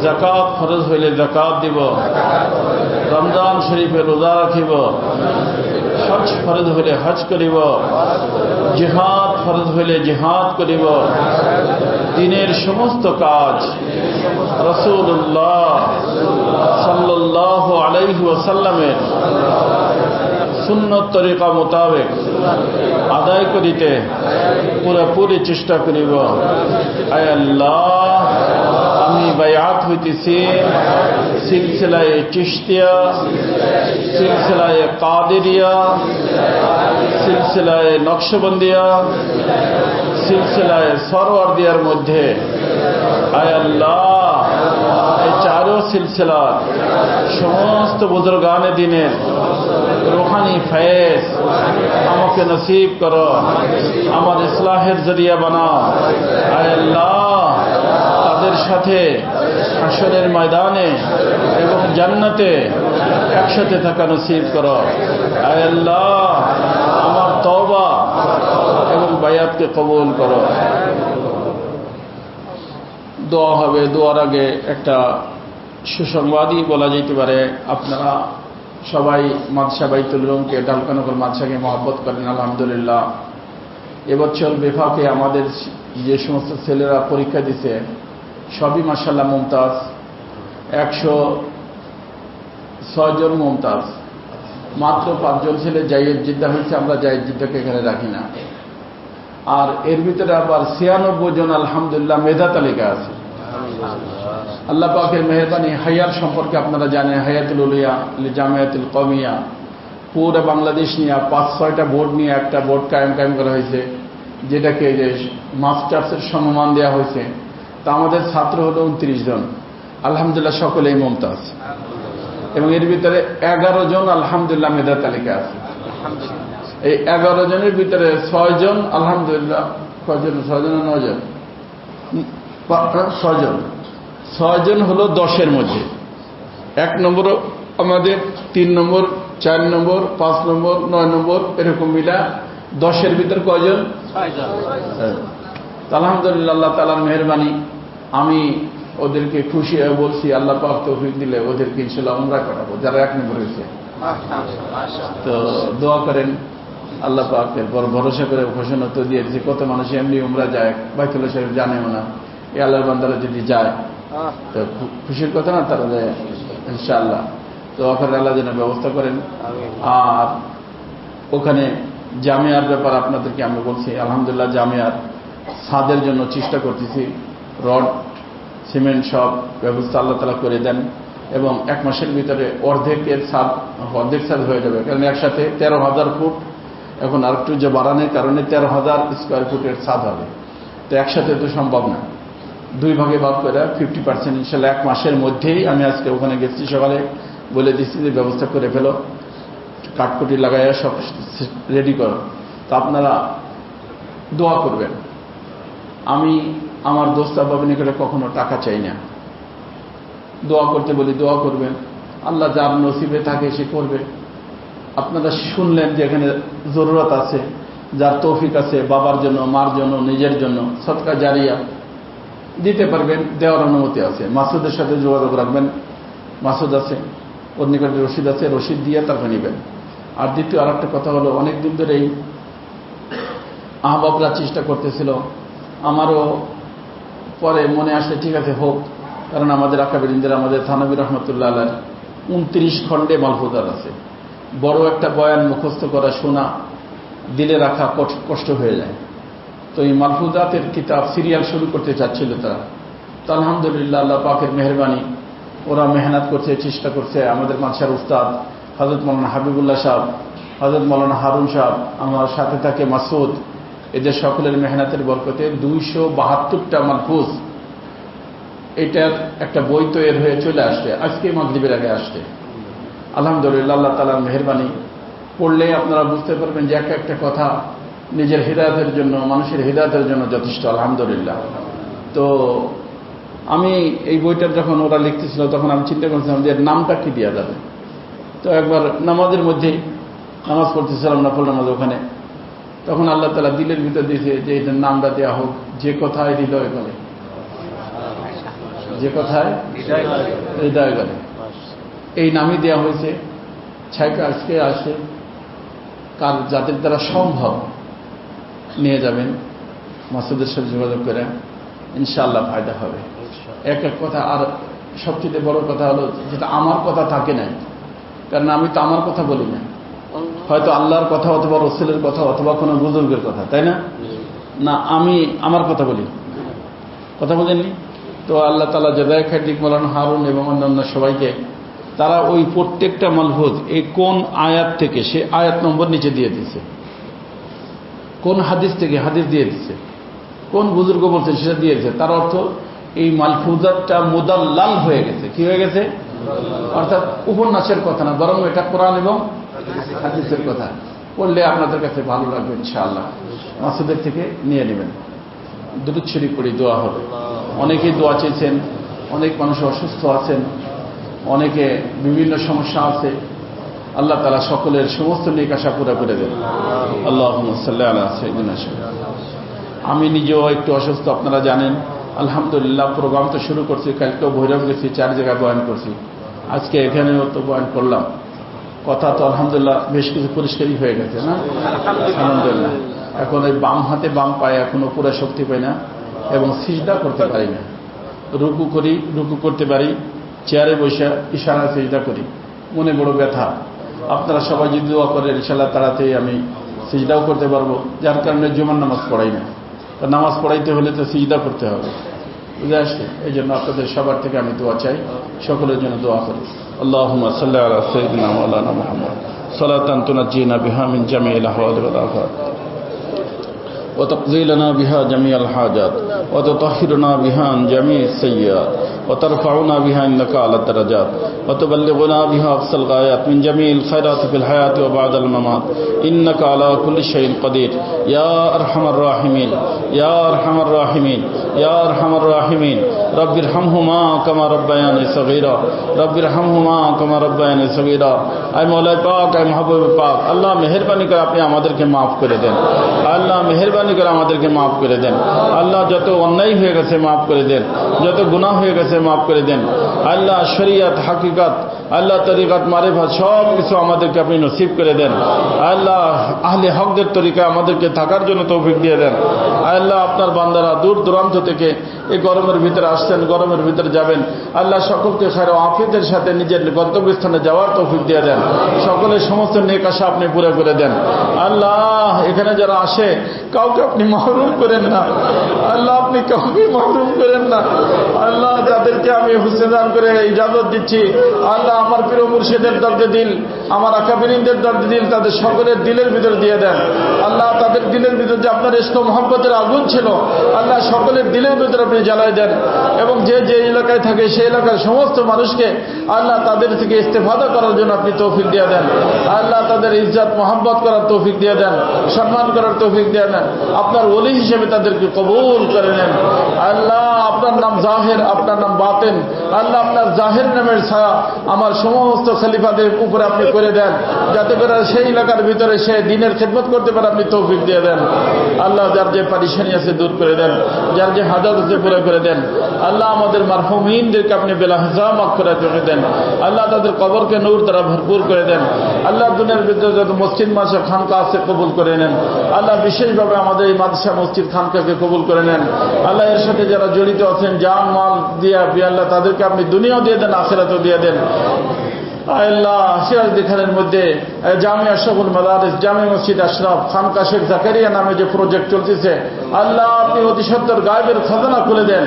যাকাত ফরজ হইলে যাকাত দিব, রমজান শরীফে রোজা রাখিব, হজ ফরজ হইলে হজ করিব, জিহাদ ফরজ হইলে জিহাদ করিব। দিনের সমস্ত কাজ রাসূলুল্লাহ সাল্লাল্লাহু আলাইহি ওয়াসাল্লামের সুন্নত তরিকা মোতাবেক আদায় করিতে পুরোপুরি চেষ্টা করিব। আয় আল্লাহ আমি বায়াত হইতেছি সিলসিলায়ে চিশতিয়া, সিলসিলায়ে কাদেরিয়া, সিলসিলায়ে নকশবন্দিয়া, সিলসিলায়ে সরওয়ারদিয়ার মধ্যে। আয় আল্লাহ এই 4 সিলসিলার সমস্ত বুজুর্গানে দিনের রুহানি ফয়েজ আমাকে নসিব করো, আমার ইসলাহের জরিয়া বানাও। আয় আল্লাহ তাদের সাথে হাশরের ময়দানে এবং জান্নাতে একসাথে থাকা নসিব করো। আয় আল্লাহ আমার তওবা এবং বায়াতকে কবুল করো। দোয়া হবে। দোয়ার আগে একটা সুসংবাদই বলা যেতে পারে। আপনারা সবাই মাদ্রাসা বাইতুল উলুমকে, ডালকানগর মাদ্রাসাকে মহব্বত করেন আলহামদুলিল্লাহ। এবছর বেফাকে আমাদের যে সমস্ত ছেলেরা পরীক্ষা দিছে সবই মাশাআল্লাহ মুমতাজ। 106 জন মুমতাজ, মাত্র 5 জন ছেলে জায়েদ জিদ্দা হয়েছে। আমরা জায়েদ জিদ্দাকে এখানে রাখি না। আর এর ভিতরে আবার 96 জন আলহামদুলিল্লাহ মেধা তালিকা আছে। আল্লাহ পাকের মেহরবানি। হায়াত সম্পর্কে আপনারা জানেন, হায়াতুল উলিয়া জামিয়াতুল কওমিয়া পুরো বাংলাদেশ নিয়ে 5-6টা বোর্ড নিয়ে একটা বোর্ড কায়েম করা হয়েছে, যেটাকে যে মাস্টার্সের সমমান দেওয়া হয়েছে। তা আমাদের ছাত্র হলো 29 জন আলহামদুলিল্লাহ, সকলেই মুমতাজ। এবং এর ভিতরে 11 জন আলহামদুলিল্লাহ মেধা তালিকা আছে। এই 11 জনের ভিতরে 6 জন আলহামদুলিল্লাহ, কয়জন? 6 জন না 9 জন? 6 জন। 6 জন হলো 10-এর মধ্যে। 1 নম্বর আমাদের, 3 নম্বর, 4 নম্বর, 5 নম্বর, 9 নম্বর, এরকম মিলা 10-এর ভিতর কয়জন? 6 জন। আলহামদুলিল্লাহ আল্লাহ তাআলার মেহরবানি। আমি ওদেরকে খুশি হয়ে বলছি আল্লাহ পাক তৌফিক দিলে ওদেরকে ইনশাআল্লাহ উমরা করাবো, যারা 1 নম্বর হয়েছে। তো দোয়া করেন। আল্লাহ পাকের পর ভরসা করে ঘোষণা তো দিয়েছে। কত মানুষ এমনি উমরা যায়, বাইতুল্লাহ শরীফ জানেও না। এই আল্লাহর বান্দারা যদি যায় তো খুশির কথা না, তারা যায় ইনশাআল্লাহ। তো ওখানে আল্লাহ যেন ব্যবস্থা করেন। আর ওখানে জামিয়ার ব্যাপার আপনাদেরকে আমি বলছি, আলহামদুলিল্লাহ জামিয়ার ছাদের জন্য চেষ্টা করতেছি। রড, সিমেন্ট সব ব্যবস্থা আল্লাহ তাআলা করে দেন এবং 1 মাসের ভিতরে অর্ধেক ছাদ হয়ে যাবে। কারণ একসাথে 13,000 ফুট, এখন আরেকটু যে বাড়ানোর কারণে 13,000 স্কোয়ার ফুটের ছাদ হবে। তো একসাথে তো সম্ভব না, 2 ভাগে ভাগ করে 50% ইনশাআল্লাহ 1 মাসের মধ্যেই। আমি আজকে ওখানে গেছি, সকালে বলে দিচ্ছি যে ব্যবস্থা করে ফেলো, কাঠকুটি লাগাইয়া সব রেডি করো। তো আপনারা দোয়া করবেন। আমি আমার দোস্ত বাবা নিকটে কখনো টাকা চাই না, দোয়া করতে বলি, দোয়া করবেন। আল্লাহ যার নসিবে থাকে সে করবে। আপনারা শুনলেন যে এখানে জরুরত আছে, যার তৌফিক আছে বাবার জন্য, মার জন্য, নিজের জন্য সদকা জারিয়া দিতে পারবেন, দেওয়ার অনুমতি আছে। মাসুদের সাথে যোগাযোগ রাখবেন, মাসুদ আছে, ওর নিকটে রশিদ আছে, রশিদ দিয়ে তারপর নেবেন। আর দ্বিতীয় আরেকটা কথা হলো, অনেকদিন ধরে এই আহবাবরা চেষ্টা করতেছিল, আমারও পরে মনে আসলে ঠিক আছে হোক, কারণ আমাদের আকাবিরিনদের, আমাদের থানবী রহমতুল্লাহ আলাইহির 29 খণ্ডে মালফুজাত আছে। বড় একটা বয়ান মুখস্থ করা, শোনা, দিলে রাখা কষ্ট হয়ে যায়। তো এই মালফুজাতের কিতাব সিরিয়াল শুরু করতে চাচ্ছিল তারা। তো আলহামদুলিল্লাহ আল্লাহ পাকের মেহরবানি, ওরা মেহনত করছে, চেষ্টা করছে। আমাদের মাদ্রাসার উস্তাদ হযরত মাওলানা হাবিবুল্লাহ সাহেব, হযরত মাওলানা হারুন সাহেব, আমার সাথে থাকে মাসুদ, এদের সকলের মেহনতের বরকতে 272টা মাহফুজ, এটার একটা বই তৈরি হয়ে চলে আসছে, আজকে মাগরিবের আগে আসছে। আলহামদুলিল্লাহ আল্লাহ তাআলার মেহরবানি। পড়লে আপনারা বুঝতে পারবেন যে একটা কথা নিজের হিদায়াতের জন্য, মানুষের হিদায়াতের জন্য যথেষ্ট। আলহামদুলিল্লাহ। তো আমি এই বইটার যখন ওরা লিখতেছিল তখন আমি চিন্তা করছিলাম যে নামটা কি দেওয়া যাবে। তো একবার নামাজের মধ্যেই, নামাজ পড়তেছিলাম নফল নামাজ, ওখানে তখন আল্লাহ তাআলা দিলের ভিতর দিয়েছে যে এটার নামটা দেওয়া হোক যে কথায় হৃদয় গলে, যে কথায় হৃদয় গলে, এই নামই দেওয়া হয়েছে। ছাইকা আজকে আসে, কার যাদের দ্বারা সম্ভব নিয়ে যাবেন, মাসুদের সাথে যোগাযোগ করে, ইনশাআল্লাহ ফায়দা হবে। এক কথা। আর সবচেয়ে বড় কথা হলো যেটা আমার কথা থাকে নাই, কারণ আমি তো আমার কথা বলি না, হয়তো আল্লাহর কথা অথবা রসুলের কথা অথবা কোনো বুজুর্গের কথা, তাই না? না, আমি আমার কথা বলি, কথা বলেননি তো। আল্লাহ তাআলা জাযায়ে খায়ের দিক মাওলানা হারুন এবং অন্যান্য সবাইকে, তারা ওই প্রত্যেকটা মালফুজ এই কোন আয়াত থেকে, সে আয়াত নম্বর নিচে দিয়ে দিচ্ছে, কোন হাদিস থেকে হাদিস দিয়ে দিচ্ছে, কোন বুজুর্গ বলছেন সেটা দিয়েছে। তার অর্থ এই মালফুজাতটা মুদাল্লাল হয়ে গেছে। কি হয়ে গেছে? অর্থাৎ উপন্যাসের কথা না, বরং এটা কোরআন এবং হাদিসের কথা। পড়লে আপনাদের কাছে ভালো লাগবে ইনশাআল্লাহ। মাসুদের থেকে নিয়ে নেবেন। দুরূদ শরীফ পড়ি, দোয়া হবে। অনেকেই দোয়া চেয়েছেন, অনেক মানুষ অসুস্থ আছেন, অনেকে বিভিন্ন সমস্যা আছে। আল্লাহ তাআলা সকলের সমস্ত নেক আশা পুরা করে দেন। আল্লাহুম্মা সাল্লি আলা সাইয়্যিদিনা। আমি নিজেও একটু অসুস্থ, আপনারা জানেন। আলহামদুলিল্লাহ প্রোগ্রাম তো শুরু করছি, কালকেও ভৈরব গেছি, 4 জায়গায় বয়ান করছি, আজকে এখানেও তো বয়ান করলাম। কথা তো আলহামদুলিল্লাহ বেশ কিছু পরিষ্কারই হয়ে গেছে না, আলহামদুলিল্লাহ। এখন এই বাম হাতে বাম পায়ে এখনো পুরো শক্তি পাই না এবং সিজদা করতে পারি না। রুকু করি, রুকু করতে পারি, চেয়ারে বসে ইশারা সিজদা করি, মনে বড় ব্যথা। আপনারা সবাই যদি দোয়া করেন ইনশাআল্লাহ তাড়াতাড়ি আমি সিজদাও করতে পারবো, যার কারণে জুমার নামাজ পড়াই না। তো নামাজ পড়াইতে হলে তো সিজদা করতে হবে, বুঝে আসছে। এই জন্য আপনাদের সবার থেকে আমি দোয়া চাই, সকলের জন্য দোয়া করি। আল্লাহুম্মা সাল্লি আলা সাইয়্যিদিনা মাওলানা মুহাম্মদ সালাতান তুনাজ্জিনা বিহা মিন জামিইল আহওয়াল ওয়াল আফাত وتقضي لنا بها جميع الحاجات وتطهرنا بها عن جميع السيئات وترفعنا بها إنك على الدرجات وتبلغنا بها أقصى الغايات من جميع الخيرات في الحياة وبعد الممات إنك على كل شيء قدير يا أرحم الراحمين يا أرحم الراحمين يا أرحم الراحمين رب ارحمهما كما ربياني صغيرا رب ارحمهما كما ربياني صغيرا اے مولا پاک، اے محبوب پاک، আল্লাহ মেহেরবানি করে আপনি আমাদেরকে মাফ করে দেন। আল্লাহ মেহেরবানি করে আমাদেরকে মাফ করে দেন। আল্লাহ যত অন্যায় হয়ে গেছে মাফ করে দেন, যত গুনাহ হয়ে গেছে মাফ করে দেন। আল্লাহ শরীয়ত, হাকিকত, আল্লাহ তরিকত, মারিফত সব কিছু আমাদেরকে আপনি নসিব করে দেন। আল্লাহ আহলে হকদের তরিকায় আমাদেরকে থাকার জন্য তৌফিক দিয়ে দেন। আল্লাহ আপনার বান্দারা দূর দূরান্ত থেকে এই গরমের ভিতরে আসছেন, গরমের ভিতরে যাবেন, আল্লাহ সকলকে খায়র ও আফিয়তের সাথে নিজের গন্তব্যস্থানে যাওয়ার তৌফিক দিয়ে দেন। সকলের সমস্ত নেক আশা আপনি পুরো করে দেন। আল্লাহ এখানে যারা আসে কাউকে আপনি মাহরুম করেন না, আল্লাহ আপনি কাউকে মাহরুম করেন না। আল্লাহ যাদেরকে আমি হুসনে দান করে ইজাজত দিচ্ছি, আল্লাহ আমার প্রিয় মুর্শিদের দরজে দিল, আমার আকাবিরিনদের দরজে দিল, তাদের সকলের দিলের ভিতর দিয়ে দেন। আল্লাহ তাদের দিলের ভিতর যে আপনার ইশক ও মহব্বতের আগুন ছিল, আল্লাহ সকলের দিলের ভিতর আপনি জ্বালাই দেন। এবং যে যে এলাকায় থাকে সেই এলাকার সমস্ত মানুষকে আল্লাহ তাদের থেকে ইস্তেফাদা করার জন্য আপনি তৌফিক দিয়ে দেন। আল্লাহ তাদের ইজ্জত মহব্বত করার তৌফিক দিয়ে দেন, সম্মান করার তৌফিক দিয়ে দেন। আপনার ওলি হিসেবে তাদেরকে কবুল করে নেন। আল্লাহ আপনার নাম জাহের, আপনার নাম বাতেন, আল্লাহ আপনার জাহের নামের ছায়া আমার সমস্ত খলিফাদের উপরে আপনি করে দেন, যাতে করে সেই এলাকার ভিতরে সে দিনের খেদমত করতে পারে আপনি তৌফিক দিয়ে দেন। আল্লাহ যার যে পারিশানি আছে দূর করে দেন, যার যে হাজাত আছে পুরো করে দেন। আল্লাহ আমাদের মারহুমিনদেরকে আপনি বেলা হিসাব মাফ করে দেন। আল্লাহ তাদের কবরকে নূর দ্বারা ভরপুর করে দেন। আল্লাহ দুনিয়ার ভিতরে যত মসজিদ মাদ্রাসা খানকা আছে কবুল করে নেন। আল্লাহ বিশেষভাবে আমাদের এই মাদ্রাসা মসজিদ খানকাকে কবুল করে নেন। আল্লাহ এর সাথে যারা জড়িত আছেন জান মাল দিয়া আল্লাহ তাদেরকে আপনি দুনিয়াও দিয়ে দেন, আখিরাতও দিয়ে দেন। আল্লাহ সিরাজদি খানের মধ্যে জামিয়া আশরাফুল মাদারিস, জামি মসজিদ আশরাফ, খানকা শেখ জাকারিয়া নামে যে প্রজেক্ট চলতেছে, আল্লাহ আপনি অতি সত্তর গায়েবের খাজানা খুলে দেন।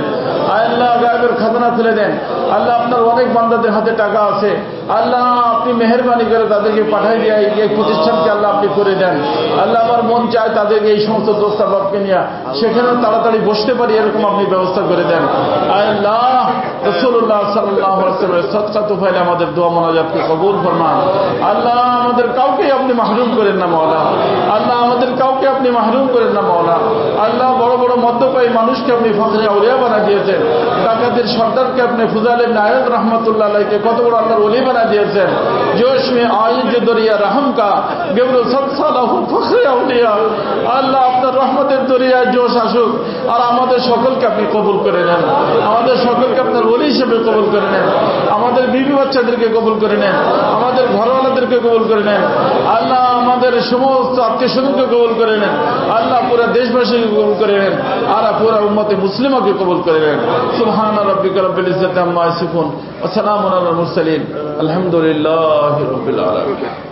আল্লাহ গায়েবের খাজানা খুলে দেন। আল্লাহ আপনার অনেক বান্দাদের হাতে টাকা আছে, আল্লাহ আপনি মেহেরবানি করে তাদেরকে পাঠাই দিয়ে এই প্রতিষ্ঠানকে আল্লাহ আপনি করে দেন। আল্লাহ আমার মন চায় তাদেরকে এই সমস্ত দোস্তাবাবকে নিয়ে সেখানেও তাড়াতাড়ি বসতে পারি এরকম আপনি ব্যবস্থা করে দেন। আল্লাহ রাসূলুল্লাহ সাল্লাল্লাহু আলাইহি ওয়াসাল্লামের সদকা তোফাইলে আমাদের দোয়া মোনাজাতকে কবুল ফরমান। আল্লাহ আমাদের কাউকে আপনি মাহরুম করেন না মাওলা, আল্লাহ আমাদের কাউকে আপনি মাহরুম করেন না মাওলা। আল্লাহ বড় বড় মদ্যপায়ী মানুষকে আপনি ফখরে আউলিয়া বানা দিয়েছেন, ডাকাতের সর্দারকে আপনি ফুজাইল ইবনে আয়াদ রাহমাতুল্লাহ আলাইহি কত বড় আল্লাহর ওলি বানা দিয়েছেন। जोश में आई जो दरिया रहम का गेबरो सत्सालाहु फखरे আউলিয়া। আল্লাহ আপনার রহমতের দরিয়ায় জোশ আসুক আর আমাদের সকলকে আপনি কবুল করে নেন, আমাদের সকলকে আপনার ওলি হিসেবে কবুল করে নেন, আমাদের বিবি বাচ্চাদেরকে কবুল করে নেন, আমাদের ঘরওয়ালাদেরকে কবুল করে নেন। আল্লাহ আমাদের সমস্ত আত্মীয় স্বজনকে কবুল করে নেন। আল্লাহ পুরো দেশবাসীকে কবুল করে নেন আর পুরো উম্মতে মুসলিমাকে কবুল করে নেন। সুবহান রাব্বিকা রব্বিল ইজ্জাতি আম্মা ইয়াসিফুন ওয়া সালামুন আলাল মুরসালিন আলহামদুলিল্লাহি রাব্বিল আলামিন।